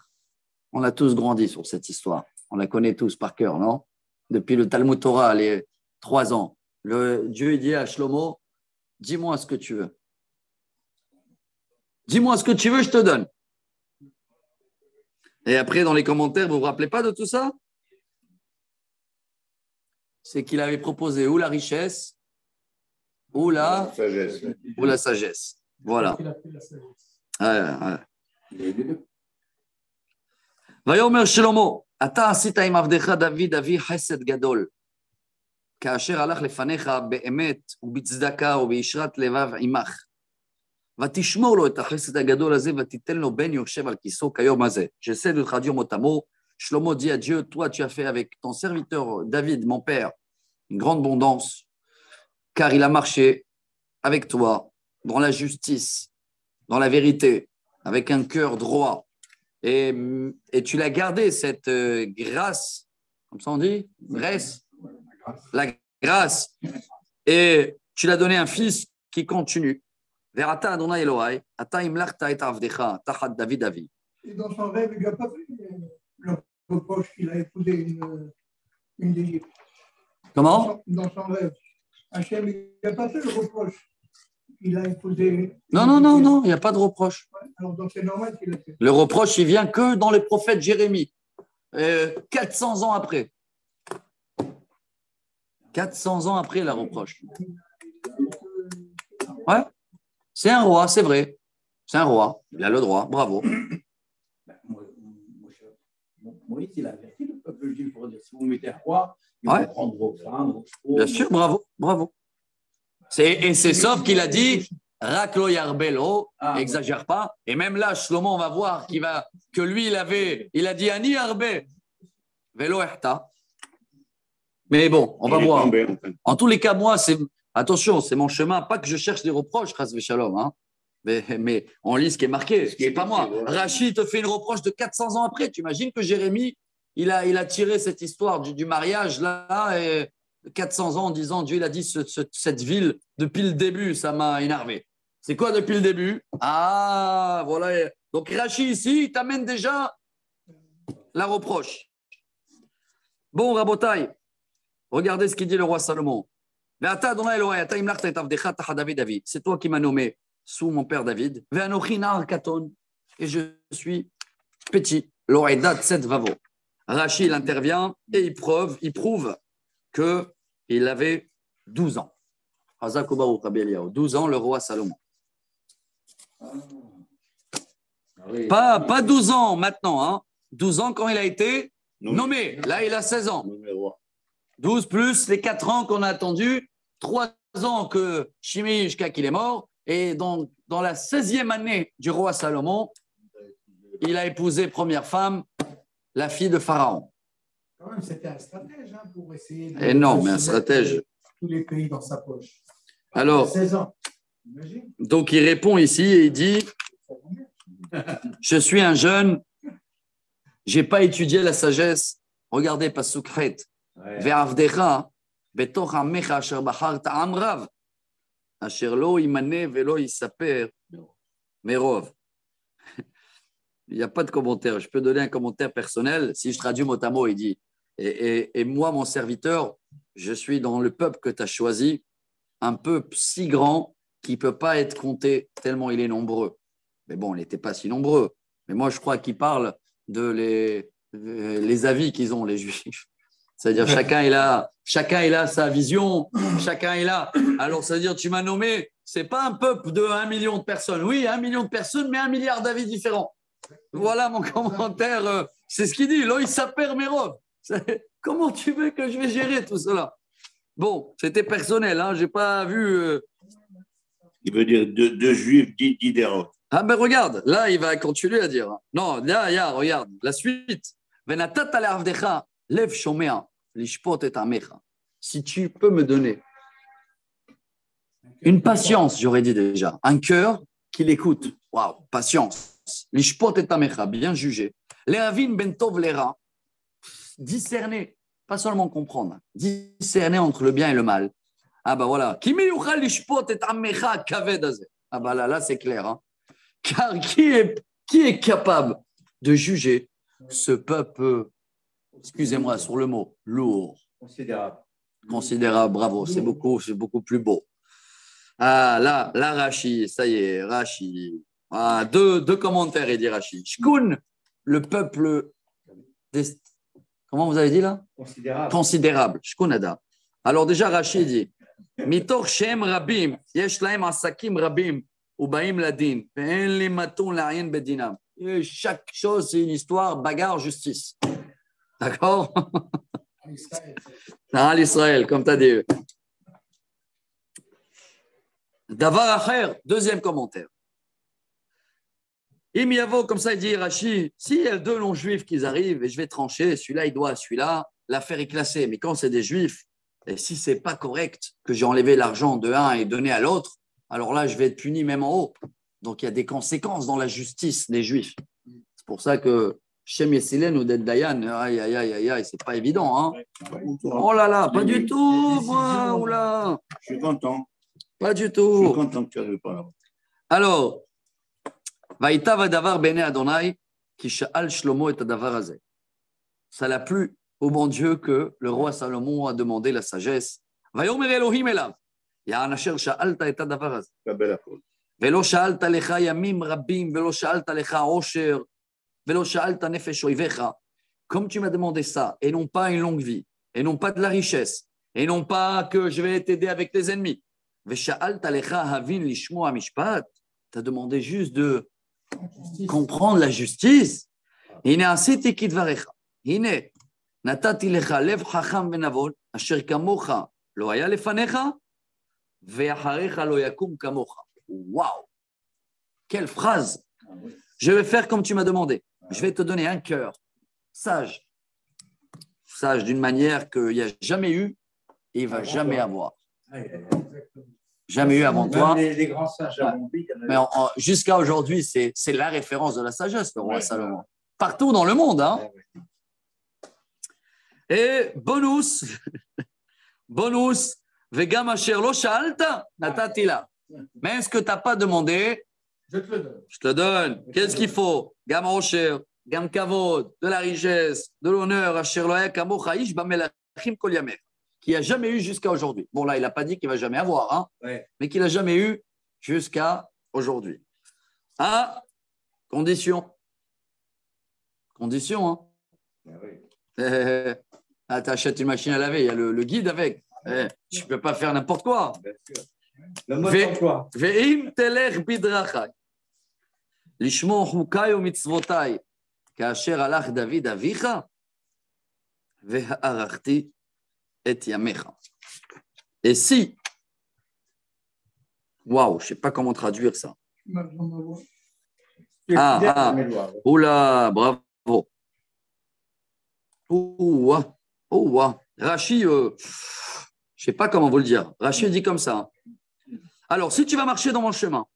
On a tous grandi sur cette histoire. On la connaît tous par cœur, non? Depuis le Talmud Torah, les 3 ans. Dieu dit à Shlomo, dis-moi ce que tu veux. Dis-moi ce que tu veux, je te donne. Et après, dans les commentaires, vous ne vous rappelez pas de tout ça? C'est qu'il avait proposé ou la richesse, ou la sagesse. Voilà. ויאמר שלמה, אתה עשית עם עבדך דוד אבי חסד גדול, כאשר הלך לפניך באמת ובצדקה ובישרת לבב עמך. ותשמור לו את החסד הגדול הזה ותיתן לו בן יושב על כיסאו כיום הזה. J'essaie de traduire mot à mot. Shlomo dit à Dieu, toi tu as fait avec ton serviteur David, mon père, une grande abondance, car il a marché avec toi dans la justice, dans la vérité, avec un cœur droit. Et tu l'as gardé, cette grâce, comme ça on dit, grâce, la grâce. Et tu l'as donné un fils qui continue. Verata Adonai Elohai, ata imlachta et avdecha, tachat David Avi. Et dans son rêve, il lui a pas fait le reproche qu'il a épousé une d'Égypte. Comment? Dans son rêve. Hachem, il n'a pas fait le reproche. Il a épousé. Non, il n'y a pas de reproche. Alors, donc c'est normal qu'il a fait. Le reproche, il vient que dans le prophète Jérémie, 400 ans après. 400 ans après, la reproche. Ouais, c'est un roi, c'est vrai. C'est un roi, il a le droit, bravo. Moïse, il a averti le peuple juif pour dire si vous mettez un roi, il va prendre vos femmes, vos chevaux. Bien sûr, bravo. Et c'est sauf qu'il a dit Raklo Yarbelo, exagère pas. Et même là, Shlomo, on va voir que lui, il a dit Ani Yarbe, Velo Erta. Mais bon, on va voir. En tous les cas, moi, attention, c'est mon chemin. Pas que je cherche des reproches, Chas Veshalom, hein. Mais on lit ce qui est marqué, ce qui n'est pas moi. Rachid te fait une reproche de 400 ans après. Tu imagines que Jérémie, il a tiré cette histoire du mariage là, et 400 ans en disant Dieu il a dit cette ville depuis le début, ça m'a énervé. C'est quoi depuis le début? Ah, voilà. Donc Rachid ici, il t'amène déjà la reproche. Bon, Rabotai, regardez ce qu'il dit le roi Salomon. C'est toi qui m'as nommé sous mon père David. Et je suis petit. Rachid il intervient et il prouve qu'il avait 12 ans. 12 ans, le roi Salomon. Pas 12 ans maintenant, hein. 12 ans quand il a été nommé. Là, il a 16 ans. 12 plus les 4 ans qu'on a attendu, 3 ans que Shimei jusqu'à qu'il est mort. Et dans la 16e année du roi Salomon, il a épousé première femme, la fille de Pharaon. Quand même, c'était un stratège pour essayer de. Et non, mais un stratège. Tous les pays dans sa poche. Alors, 16 ans. Imagine. Donc il répond ici et il dit je suis un jeune, je n'ai pas étudié la sagesse. Regardez, Pasukhet. Ve'avdecha, betoch amecha asher bacharta am rav, asher lo imane velo yisaper merov. Il n'y a pas de commentaire. Je peux donner un commentaire personnel. Si je traduis mot à mot, il dit et moi, mon serviteur, je suis dans le peuple que tu as choisi, un peuple si grand qui ne peut pas être compté tellement il est nombreux. Mais bon, il n'était pas si nombreux. Mais moi, je crois qu'il parle de les avis qu'ils ont, les Juifs. C'est-à-dire, chacun il a sa vision, chacun il a. Alors, c'est-à-dire, tu m'as nommé, ce n'est pas un peuple de 1 million de personnes. Oui, 1 million de personnes, mais 1 milliard d'avis différents. Voilà mon commentaire. C'est ce qu'il dit. Là, il s'appelle Merov. Comment tu veux que je vais gérer tout cela? Bon, c'était personnel. Hein, je n'ai pas vu. Il veut dire deux juifs d'Idéron. Ah ben regarde, là, il va continuer à dire. Non, là, regarde, la suite. Si tu peux me donner une patience, j'aurais dit déjà, un cœur qui l'écoute. Waouh, patience. Lishpot et amecha, bien jugé. Lehavin ben tov lera, discerner, pas seulement comprendre, discerner entre le bien et le mal. Ah ben voilà. Kimi yuchal lishpot et amecha kaved azeh. Ah ben là c'est clair. Hein. Car qui est capable de juger ce peuple, excusez-moi sur le mot, lourd. Considérable. Considérable, bravo, c'est beaucoup plus beau. Ah, là, Rashi, ça y est, Rashi. Ah, deux commentaires, il dit Rashi. Shkun, le peuple, comment vous avez dit là? Considérable. Considérable, Shkunada. Alors déjà, Rashi dit, Mitor Shem Rabim, Yesh Laim Asakim Rabim, Ubaim Ladin, Ve'en li maton la'ayin bedinam. Et chaque chose, c'est une histoire, bagarre, justice. D'accord? À l'Israël, comme tu as dit. Davar Acher, deuxième commentaire. Im comme ça, il dit Rashi, s'il y a deux non-juifs qui arrivent et je vais trancher, celui-là, il doit à celui-là, l'affaire est classée. Mais quand c'est des juifs, et si ce n'est pas correct que j'ai enlevé l'argent de un et donné à l'autre, alors là, je vais être puni même en haut. Donc, il y a des conséquences dans la justice des juifs. C'est pour ça que Shem Yesilen ou Del Dayan, aïe, aïe, aïe, aïe, aïe, c'est pas évident. Hein. Oh là là, pas du tout, moi, oula. Je suis content. Pas du Je tout. suis content que tu n'arrives pas là. Alors, Vaïta Vadavar Bene Adonai, qui sha'al Shlomo et Adavar Azeh. Ça l'a plu au bon Dieu que le roi Salomon a demandé la sagesse. Vayomer Elohim elav. Ya anasher sha'alta et Adavar Azeh. Kabel akol. Velo sha'alta lecha yamim rabim, velo sha'alta lecha osher, velo sha'alta nefesh oivecha. Comme tu m'as demandé ça, et non pas une longue vie, et non pas de la richesse, et non pas que je vais t'aider avec tes ennemis. Vesha'alta lecha havin lishmo mishpat. Tu as demandé juste de comprendre la justice. Hine asiti kidvarecha. Hine natati lecha lev chacham venavol asher kamocha lo haya lefanecha ve'acharecha lo yakum kamocha. Waouh! Quelle phrase! Je vais faire comme tu m'as demandé. Je vais te donner un cœur sage. Sage d'une manière qu'il n'y a jamais eu et il ne va jamais avoir. Jamais eu avant toi. Les grands sages avant lui. Mais jusqu'à aujourd'hui, c'est la référence de la sagesse, le roi Salomon. Partout dans le monde. Hein. Et bonus, vegam asher lo sha'alta, natati la. Mais ce que tu n'as pas demandé, je te le donne. Je te le donne. Qu'est-ce qu'il faut? Gam Rocher, Gam Kavod, de la richesse, de l'honneur, Asher Loya Kamo Chaïch, Bamelachim Kol Yamer, qu'il n'y a jamais eu jusqu'à aujourd'hui. Bon, là, il n'a pas dit qu'il ne va jamais avoir, hein, mais qu'il n'a jamais eu jusqu'à aujourd'hui. À condition. Condition, hein. Tu achètes une machine à laver, il y a le guide avec. Tu ne peux pas faire n'importe quoi. Le mode d'emploi. Ve'im telech bidrachai. Lishmo chukay u'mitzvotai. Kasher alach David avicha. Ve'arachti et yamecha. Et si, waouh, je ne sais pas comment traduire ça. Oula, bravo. Ouah. Rashi, je ne sais pas comment vous le dire. Rashi dit comme ça. Alors, si tu vas marcher dans mon chemin,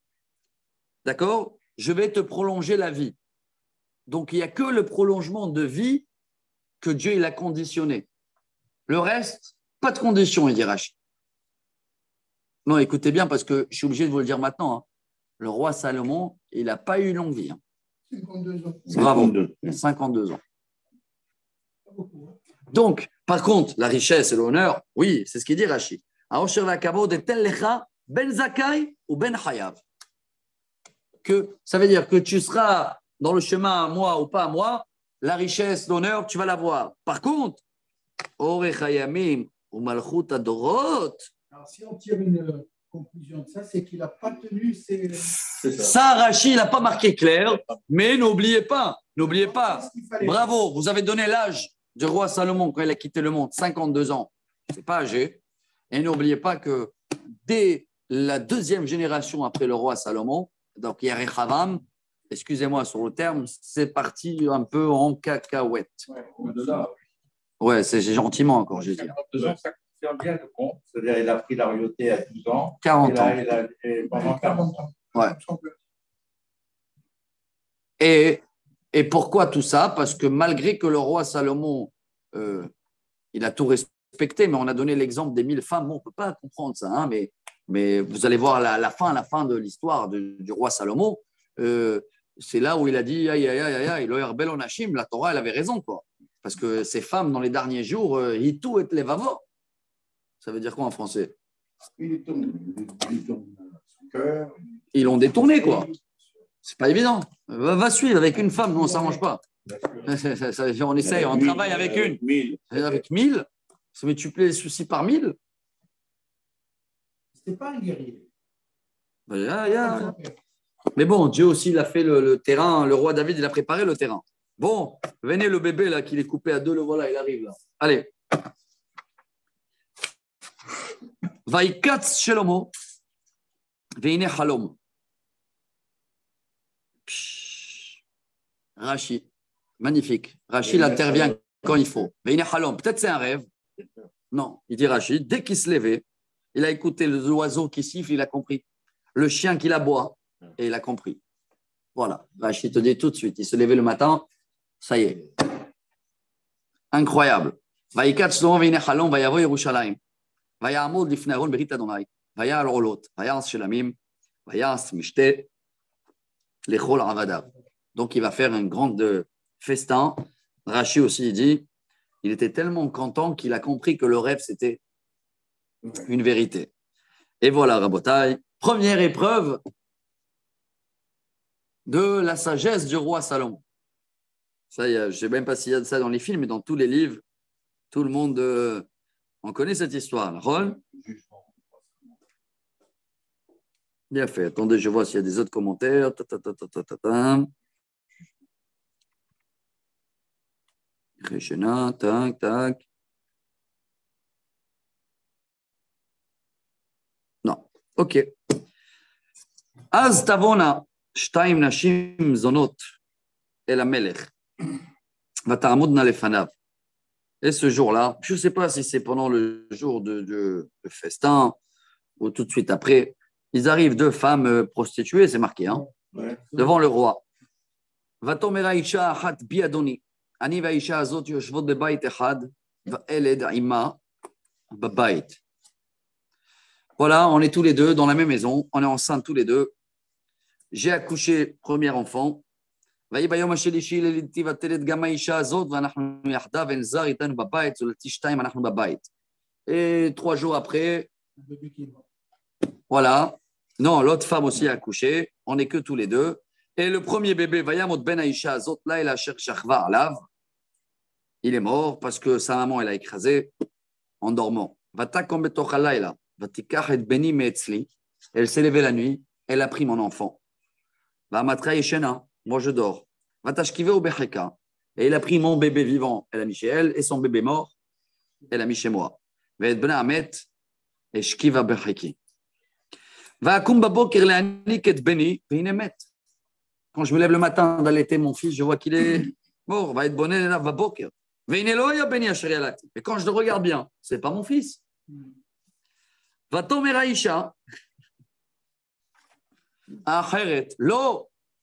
d'accord, je vais te prolonger la vie. Donc, il n'y a que le prolongement de vie que Dieu il a conditionné. Le reste, pas de condition, il dit Rashi. Non, écoutez bien, parce que je suis obligé de vous le dire maintenant. Hein. Le roi Salomon, il n'a pas eu longue vie. Hein. 52 ans. Bravo, 52 ans. Donc, par contre, la richesse et l'honneur, oui, c'est ce qu'il dit Rashi. Aosher v'akavod etel lecha ben zakai ou ben chayav. Que ça veut dire que tu seras dans le chemin à moi ou pas à moi, la richesse, l'honneur, tu vas l'avoir. Par contre, orech hayamim ou malchut adorot. Alors, si on tire une conclusion de ça, c'est qu'il n'a pas tenu ses. Ça, Rashi, il n'a pas marqué clair, mais n'oubliez pas, bravo, vous avez donné l'âge du roi Salomon quand il a quitté le monde, 52 ans. Ce n'est pas âgé. Et n'oubliez pas que dès la deuxième génération après le roi Salomon, donc Yerechavam, excusez-moi sur le terme, c'est parti un peu en cacahuète. Ouais, c'est gentiment encore, je dis. 2 ans, ça confirme bien le compte. C'est-à-dire il a pris la royauté à 12 ans. 40 ans. Et pendant 40 ans. Ouais. Et pourquoi tout ça? Parce que malgré que le roi Salomon, il a tout respecté, mais on a donné l'exemple des 1000 femmes. Bon, on ne peut pas comprendre ça, hein, mais vous allez voir la fin de l'histoire du roi Salomon. c'est là où il a dit aïe, aïe, aïe, aïe, Lo yarbel onashim, la Torah, elle avait raison, quoi. Parce que ces femmes, dans les derniers jours, hitou et levavo. Ça veut dire quoi en français? Il tourne son cœur. Ils l'ont détourné, quoi. C'est pas évident. Va suivre avec une femme, non, ça ne mange pas. On essaye, on travaille avec une. Avec 1000, ça multiplie les soucis par 1000. C'était pas un guerrier. Mais bon, Dieu aussi, il a fait le terrain. Le roi David, il a préparé le terrain. Bon, venez le bébé là, qu'il est coupé à 2, le voilà, il arrive là. Allez. Vaikatz Shelomo, veine halom. Rachi, magnifique. Rachi, il intervient quand il faut. Veine halom, peut-être c'est un rêve. Non, il dit Rachi, dès qu'il se levait, il a écouté l'oiseau qui siffle, il a compris. Le chien qui l'aboie, et il a compris. Voilà, Rachi te dit tout de suite. Il se levait le matin, ça y est. Incroyable. Vaikatz Shelomo, veine halom, vayavo Yerushalayim. ויעמוד לפני ארון ברית אדוני, ויעל עולות, ויעש שלמים, ויעש משתה לכל עבדיו. Donc il va faire un grand festin. Rachi aussi dit, il était tellement content qu'il a compris que le rêve c'était une vérité. Et voilà, Rabotai, première épreuve de la sagesse du roi Salomon. Ça, je ne sais même pas s'il y a de ça dans les films, mais dans tous les livres, tout le monde... on connaît cette histoire. Ron? Bien fait. Attendez, je vois s'il y a des autres commentaires. Reshena, tac, tac. Non. OK. Az tavona shtaim nashim zonot el hamelech vata'amudna lefanav. Et ce jour-là, je ne sais pas si c'est pendant le jour de festin ou tout de suite après, ils arrivent 2 femmes prostituées, c'est marqué, hein, devant le roi. Vatomera isha achat bi adoni, ani vaisha azot yoshvot bebait echad, vaeled ima babait. Voilà, on est tous les deux dans la même maison, on est enceintes tous les deux. J'ai accouché premier enfant. ויהי ביום השלישי ללידתי ותלד גם האישה הזאת ואנחנו יחדיו אין זר איתנו בבית, זולתי 2 אנחנו בבית. Et 3 jours après, voilà, non, l'autre femme aussi a accouché, on n'est que tous les deux. Et le premier bébé, וימות בן האישה הזאת לילה אשר שכבה עליו, il est mort parce que sa maman elle a écrasé en dormant. ותקום בתוך הלילה ותיקח את בני מאצלי, elle s'est levée la nuit, elle a pris mon enfant. ואמתך ישנה, moi je dors. Et il a pris mon bébé vivant, elle a mis chez elle, et son bébé mort, elle a mis chez moi. Quand je me lève le matin d'allaiter mon fils, je vois qu'il est mort. Et quand je le regarde bien, ce n'est pas mon fils.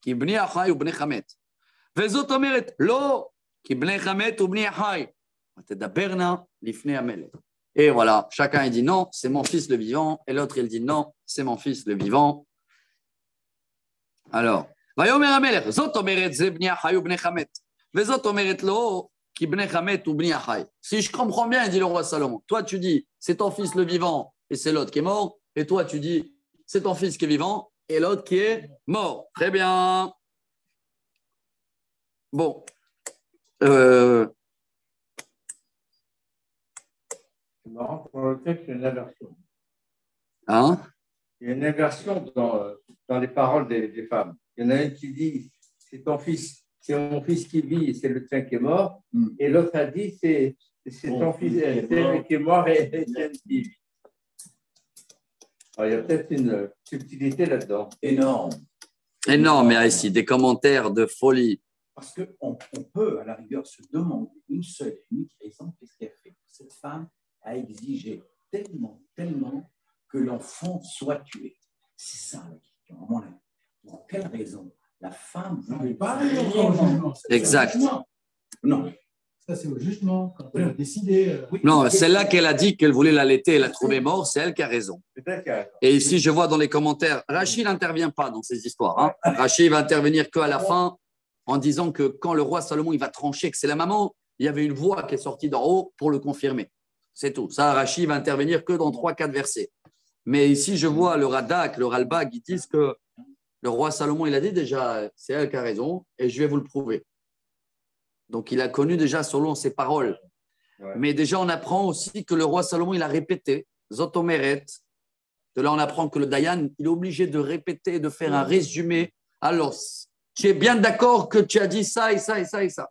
כי בני החי ובני חמת. וזאת אומרת, לא, כי בני חמת ובני החי. תדברנה לפני המלך. Et voilà, chacun il dit non, c'est mon fils le vivant, et l'autre il dit non, c'est mon fils le vivant. Alors, ויאמר המלך, זאת אומרת זה בני החי ובני חמת. וזאת אומרת לא, כי בני חמת ובני החי. Si je comprends bien, dit le roi Salomon, toi tu dis, c'est ton fils le vivant, et c'est l'autre qui est mort, et toi tu dis, c'est ton fils qui est vivant, et l'autre qui est mort. Très bien. Bon. C'est marrant, pour le texte, il y a une inversion. Hein? Il y a une inversion dans les paroles des femmes. Il y en a une qui dit, c'est ton fils, c'est mon fils qui vit, et c'est le tien qui est mort. Et l'autre a dit, c'est ton fils, c'est lui qui est mort et le tien qui vit. Alors, il y a peut-être une subtilité là-dedans. Énorme. Énorme, mais ici, des commentaires de folie. Parce qu'on peut, à la rigueur, se demander une seule et unique raison, qu'est-ce qu'elle fait? Cette femme a exigé tellement que l'enfant soit tué. C'est ça la question, à mon avis. Pour quelle raison la femme voulait pas Exact. Non. Ça, c'est au jugement, quand elle a décidé. Non, celle-là qu'elle a dit qu'elle voulait l'allaiter, elle a trouvé mort, c'est elle qui a raison. Et ici, je vois dans les commentaires, Rachid n'intervient pas dans ces histoires. Hein. Rachid va intervenir qu'à la fin en disant que quand le roi Salomon il va trancher, que c'est la maman, il y avait une voix qui est sortie d'en haut pour le confirmer. C'est tout. Ça, Rachid va intervenir que dans 3-4 versets. Mais ici, je vois le Radak, le Ralbag, ils disent que le roi Salomon, il a dit déjà, c'est elle qui a raison, et je vais vous le prouver. Donc, il a connu déjà selon ses paroles. Ouais. Mais déjà, on apprend aussi que le roi Salomon, il a répété, Zotomeret. De là, on apprend que le Dayan, il est obligé de répéter, de faire un résumé. Alors, tu es bien d'accord que tu as dit ça et ça et ça et ça.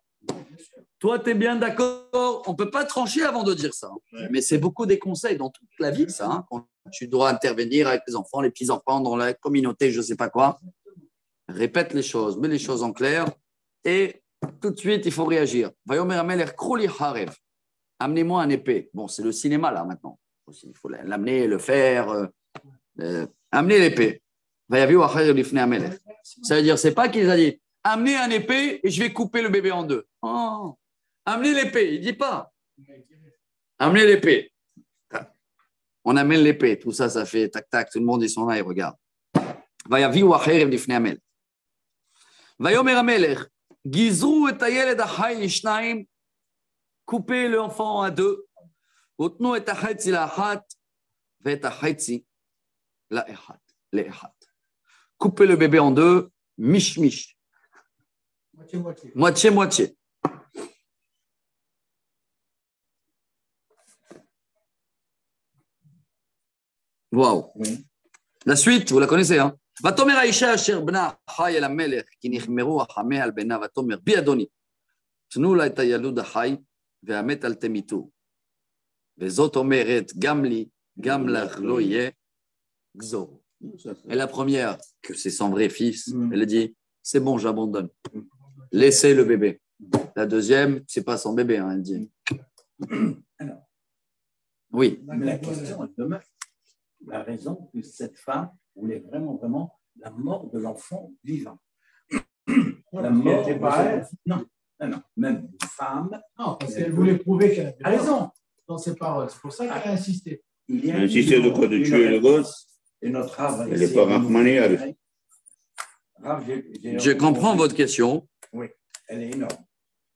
Toi, tu es bien d'accord. On ne peut pas trancher avant de dire ça. Ouais. Mais c'est beaucoup des conseils dans toute la vie, ça. Hein, quand tu dois intervenir avec les enfants, les petits-enfants, dans la communauté, je ne sais pas quoi. Répète les choses, mets les choses en clair et tout de suite, il faut réagir. Amenez-moi un épée. Bon, c'est le cinéma là maintenant. Il faut l'amener, le faire. Amenez l'épée. Ça veut dire, c'est pas qu'il a dit amenez un épée et je vais couper le bébé en deux. Oh. Amenez l'épée. Il ne dit pas. Amenez l'épée. On amène l'épée. Tout ça, ça fait tac-tac. Tout le monde, ils sont là, ils regardent. Gizrou et Tayel et Ishnaim, coupez l'enfant à deux. Otnou et Tahaitzi la hat, ve Tahaitzi la ehat, le ehat. Coupez le bébé en deux, mish-mish. Moitié-moitié. Moitié-moitié. Waouh. Oui. La suite, vous la connaissez, hein? ותאמר האישה אשר בנה חי אל המלך כי נחמרו החמיה על בנה ותאמר בי אדוני תנו לה את הילוד החי והמת אל תמיתו וזאת אומרת גם לי גם לך לא יהיה גזור. Et la première que c'est son vrai fils elle dit c'est bon j'abandonne laissez le bébé. La deuxième c'est pas son bébé hein, elle dit alors oui mais la question elle demeure la raison que cette femme voulait vraiment la mort de l'enfant vivant. La mort de non, même une femme. Non, parce qu'elle voulait prouver qu'elle avait raison dans ses paroles. C'est pour ça qu'elle a insisté. Elle a insisté de quoi? De tuer le gosse? Et notre Rav, elle n'est pas rachmaniale. Je comprends votre question. Oui, elle est énorme.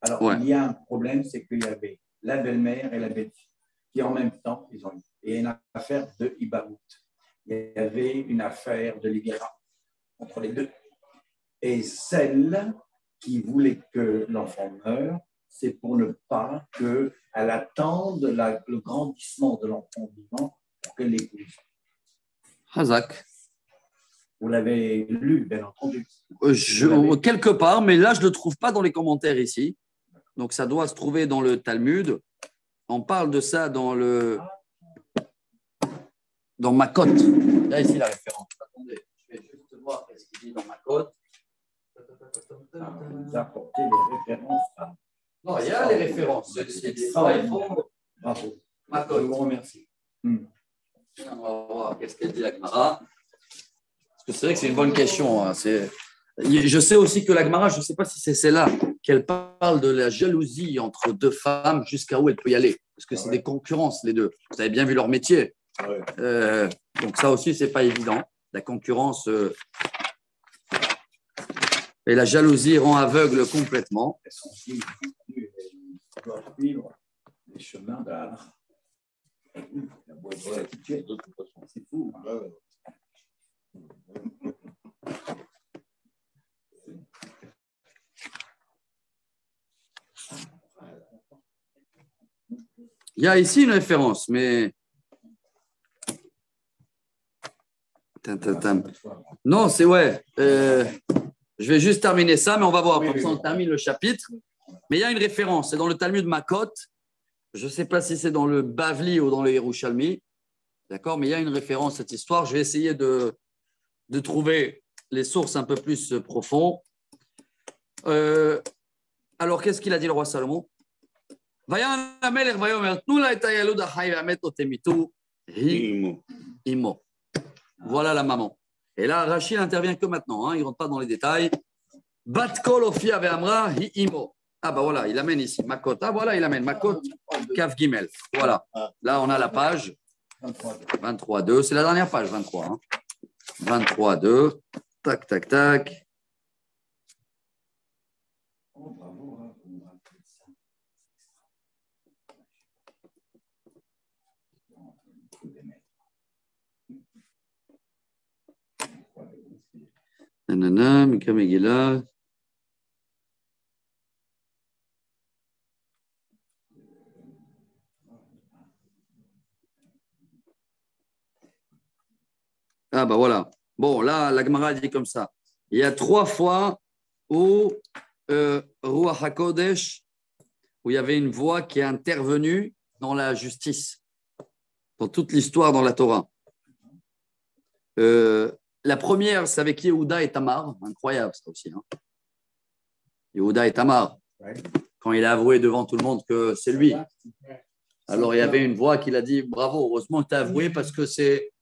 Alors, il y a un problème, c'est qu'il y avait la belle-mère et la belle-fille qui en même temps, ils ont eu. Et une affaire de Ibaout. Il y avait une affaire de libération entre les deux. Et celle qui voulait que l'enfant meure, c'est pour ne pas qu'elle attende le grandissement de l'enfant vivant pour qu'elle l'épouse. Hazak. Vous l'avez lu, bien entendu. Quelque part, mais là, je ne le trouve pas dans les commentaires ici. Donc, ça doit se trouver dans le Talmud. On parle de ça dans Makot. Là, ici, la référence. Attendez, je vais juste voir ce qu'il dit dans Makot. Vous apportez les références. Non, il y a les références. C'est des travail fort. Bravo. Makot. Je vous remercie. On va voir qu'est-ce qu'elle dit la Gemara. Parce que c'est vrai que c'est une bonne question. Hein. Je sais aussi que la Gemara, je ne sais pas si c'est celle-là, qu'elle parle de la jalousie entre deux femmes jusqu'à où elle peut y aller. Parce que c'est des concurrences, les deux. Vous avez bien vu leur métier. Ouais. Donc ça aussi, ce n'est pas évident. La concurrence et la jalousie rend aveugle complètement. Elles sont doivent suivre les chemins de la c'est fou. Il y a ici une référence, mais non, c'est ouais. Je vais juste terminer ça, mais on va voir. Comme ça, on termine le chapitre. Mais il y a une référence. C'est dans le Talmud Makot. Je ne sais pas si c'est dans le Bavli ou dans le Yerushalmi. D'accord, mais il y a une référence à cette histoire. Je vais essayer de trouver les sources un peu plus profondes. Alors, qu'est-ce qu'il a dit le roi Salomon? Voilà la maman. Et là, Rachid n'intervient que maintenant. Hein, il ne rentre pas dans les détails. Batkol Ofia ve'amra hi imo. Ah, bah voilà, il amène ici. Makot. Ah, voilà, il amène Makot, Kaf Gimel. Voilà. Là, on a la page 23.2. C'est la dernière page, 23. Hein. 23.2. Tac, tac, tac. Oh, bravo, hein, vous me rappelez ça. Nanana, Mika Megillah. Ah, bah voilà. Bon, là, la Gemara dit comme ça. Il y a 3 fois où Ruach HaKodesh, où il y avait une voix qui est intervenue dans la justice, dans toute l'histoire dans la Torah. La première, c'est avec Yehuda et Tamar. Incroyable, ça aussi. Hein. Yehuda et Tamar. Ouais. Quand il a avoué devant tout le monde que c'est lui. Alors, il y avait une voix qui l'a dit, bravo, heureusement que tu as avoué parce que ces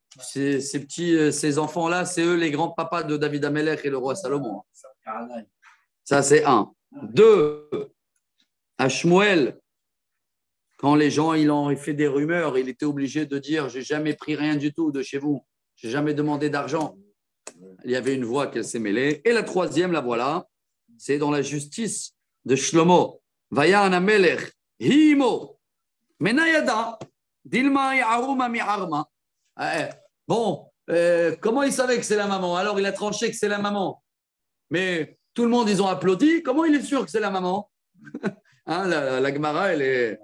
enfants-là, c'est eux les grands-papas de David Amelech et le roi Salomon. Ça, c'est 1. 2, à Shmuel, quand les gens ils ont fait des rumeurs, il était obligé de dire, j'ai jamais pris rien du tout de chez vous. J'ai jamais demandé d'argent. Il y avait une voix qu'elle s'est mêlée. Et la 3e, la voilà, c'est dans la justice de Shlomo. Vayan Amelech, Himo, Menayada, Dilma Yaruma Mi'arma. Bon, comment il savait que c'est la maman? Alors, il a tranché que c'est la maman. Mais tout le monde, ils ont applaudi. Comment il est sûr que c'est la maman? Hein, la Gemara, elle est...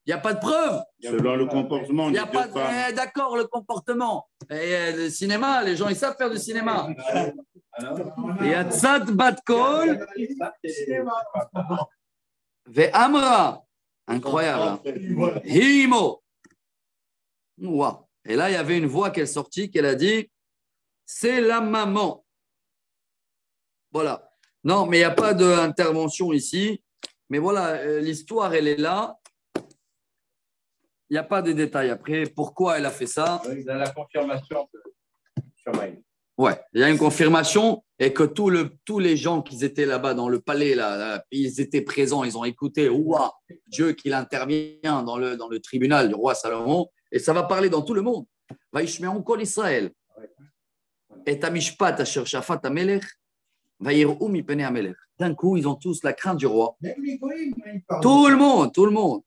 Il n'y a pas de preuve. Selon le comportement des deux femmes. D'accord, le comportement. Et le cinéma, les gens, ils savent faire du cinéma. Il y a Tzad Batkol. Ve Amra. Incroyable. Himo. Wow. Et là, il y avait une voix qui est sortie, qu'elle a dit, c'est la maman. Voilà. Non, mais il n'y a pas d'intervention ici. Mais voilà, l'histoire, elle est là. Il n'y a pas de détails après. Pourquoi elle a fait ça? Il y a la confirmation sur Maïl. Ouais, il y a une confirmation et que tous les gens qui étaient là-bas dans le palais, là, ils étaient présents, ils ont écouté, ouah, Dieu qu'il intervient dans le tribunal du roi Salomon. Et ça va parler dans tout le monde. Vaishme'on kol Israël. Et Amishpat asher shafat hamelech, vayir'u mipnei hamelech. D'un coup, ils ont tous la crainte du roi. Tout le monde.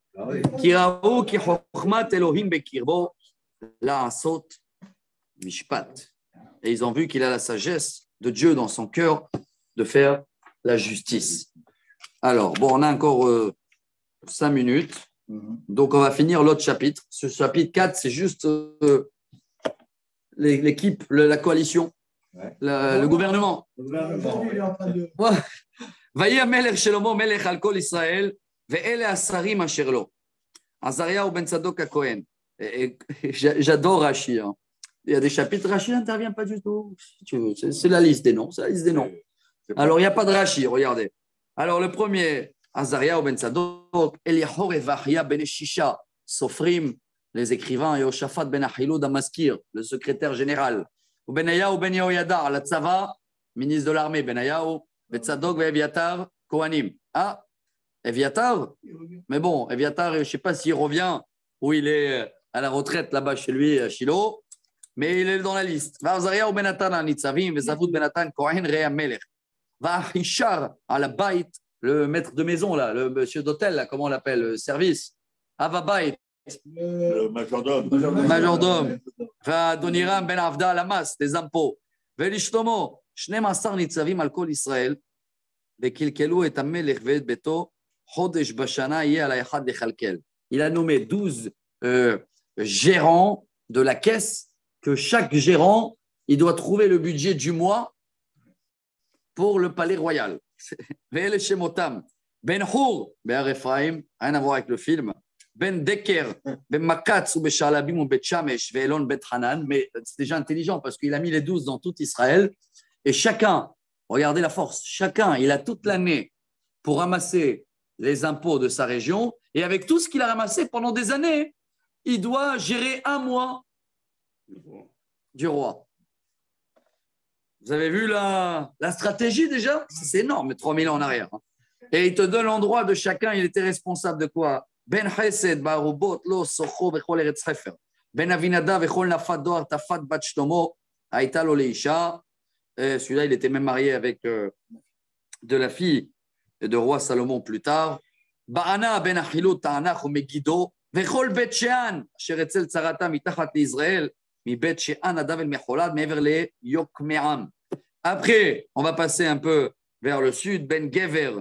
Kiraou ki chokhmat Elohim bekirbo la'asot mishpat. Et ils ont vu qu'il a la sagesse de Dieu dans son cœur de faire la justice. Alors, bon, on a encore 5 minutes. Donc, on va finir l'autre chapitre. Ce chapitre 4, c'est juste l'équipe, la coalition, le gouvernement. Vaïa melech Shlomo melech al kol Israël ve'ele asarim asher lo. Azariah ben Tzadok HaKohen. J'adore Rashi. Hein. Il y a des chapitres, Rashi n'intervient pas du tout. C'est la liste des noms. C'est la liste des noms. Alors, il n'y a pas de Rashi, regardez. Alors, le premier, Azariah ben Tzadok, Eliyahu et Vahia ben Shisha, Sofrim, les écrivains, et Yoshafat ben Achilou Damaskir, le secrétaire général. Ou Benayahu ben Yehoyada, la Tzava, ministre de l'armée, Benayahu, ben Tzadok ben Eviatar, Kohanim. Ah, Eviatar, mais bon, Eviatar, je ne sais pas s'il revient ou il est à la retraite là-bas chez lui, à Shiloh, mais il est dans la liste. Azariah ben Natan Nitzavim, Vezavut ben Natan Kohen Rea Melech. Hishar à la Bait, le maître de maison, là, le monsieur d'hôtel, là, comment on l'appelle, le service. Avabait. Le majordome. Majordome. Doniram ben Avda Lamas, des impôts. Velishtomo, Shnem Asar Nitzavim al Kol Israël, Vekilkelu et Amelech ve'et beto, Chodesh Bashana yeh ala echad dechalkel. Il a nommé 12 gérants de la caisse, que chaque gérant, il doit trouver le budget du mois pour le palais royal. Ve'ele shemotam. Ben Hur, Be'ar Ephraim, rien à voir avec le film. Ben Deker, Ben Makatz ou Beshalabim ou Bet Shamesh, Ve'elon Bet Hanan. Mais c'est déjà intelligent parce qu'il a mis les 12 dans tout Israël. Et chacun, regardez la force, chacun, il a toute l'année pour ramasser les impôts de sa région. Et avec tout ce qu'il a ramassé pendant des années, il doit gérer un mois du roi. Vous avez vu la stratégie déjà? C'est énorme, 3000 ans en arrière. Et il te donne l'endroit de chacun. Il était responsable de quoi? Ben Chesed, Barubot, Lo, Socho, Bechol Eretz Hefer. Ben Avinadav, Bechol Nafat Doar, Tafat Bat Shlomo, Aïta Lo Leisha. Celui-là, il était même marié avec de la fille de roi Salomon plus tard. Baana Ben Achilot, Ta'anach, Megido, Bechol Bet Shean, Asher Etzel Tzarata, Mitachat l'Israël, Mi Bet Shean, Adav El Mecholad, Mever Le Yokmeam. Après, on va passer un peu vers le sud. Ben Gever,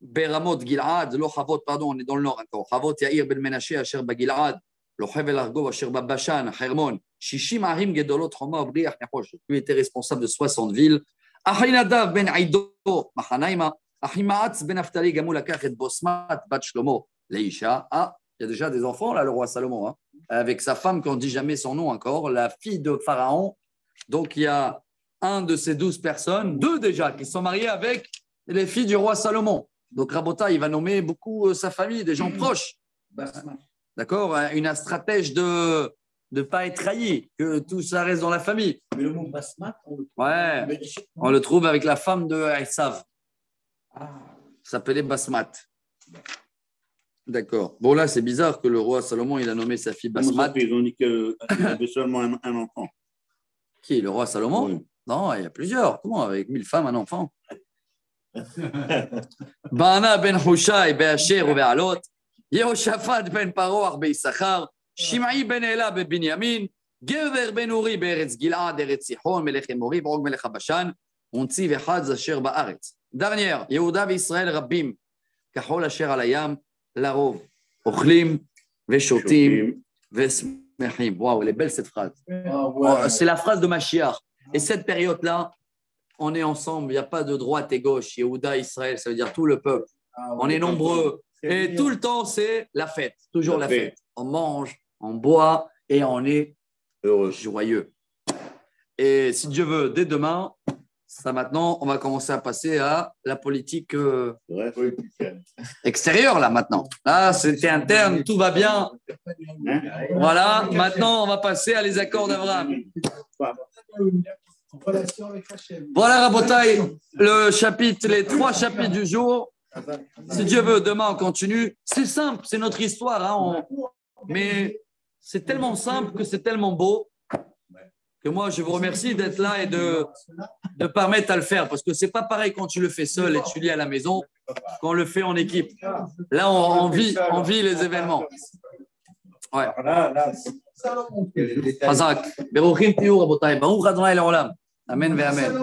Beramot Gilad, Lo Chavot, pardon, on est dans le nord encore. Chavot Yair Ben Menashe, Asher Bagilad, Lo Hevel Argo, Asher Babashan, Hermon, Shishim Arim Gedolot, Choma, Briach, Nechosh. Lui était responsable de 60 villes. Achinadav Ben Aido, Mahanaima, Achimaatz Ben Aftali, Gamou Lakach et Bosmat, Bat Shlomo, Leisha. Ah, il y a déjà des enfants là, le roi Salomon, hein, avec sa femme, qu'on ne dit jamais son nom encore, la fille de Pharaon. Donc il y a un de ces 12 personnes, deux déjà, qui sont mariés avec les filles du roi Salomon. Donc Rabota, il va nommer beaucoup sa famille, des gens proches. D'accord? Une stratège de ne pas être trahi, que tout ça reste dans la famille. Mais le mot basmat, on le trouve avec la femme de Esav. Ça s'appelait Basmat. D'accord. Bon, là, c'est bizarre que le roi Salomon, il a nommé sa fille Basmat. Ils ont dit qu'il avait seulement un enfant. Qui? Le roi Salomon? Oui. Non, il y a plusieurs. Comment? Avec 1000 femmes, un enfant? Baana ben Hushai, Be'asher ou Be'alot, Yehoshaphat ben Paro, Be'Issachar, Shimei ben Ela, Be'Binyamin, Gever ben Uri, Be'Eretz Gilad, Eretz Sihon, Melech Emori, Borg Melech Habashan, Unzi ve'Chad Asher Ba'aretz. Dernière, Yehuda ve'Israël Rabbim, Kachol Asher Alayam, Larov, Ochlim, Ve'Shotim, Ve'Smechim. Waouh, elle est belle cette phrase. C'est la phrase de Mashiach. Et cette période-là, on est ensemble, il n'y a pas de droite et gauche. Yehuda, Israël, ça veut dire tout le peuple. On est nombreux. Et tout le temps, c'est la fête. Toujours la fête. On mange, on boit et on est heureux, joyeux. Et si Dieu veut, dès demain, ça maintenant, on va commencer à passer à la politique extérieure, là, maintenant. Là, c'était interne, tout va bien. Voilà, maintenant, on va passer à les accords d'Abraham. Voilà, Rabotai, le chapitre, les 3 chapitres du jour. Si Dieu veut, demain, on continue. C'est simple, c'est notre histoire. Hein, mais c'est tellement simple que c'est tellement beau que moi, je vous remercie d'être là et de permettre à le faire. Parce que ce n'est pas pareil quand tu le fais seul et tu lis à la maison, qu'on le fait en équipe. Là, on vit les événements. Ouais. Hazak. Beruchim tiyu, Rabotai. Baruch Adonai le'olam. Amen ve'amen.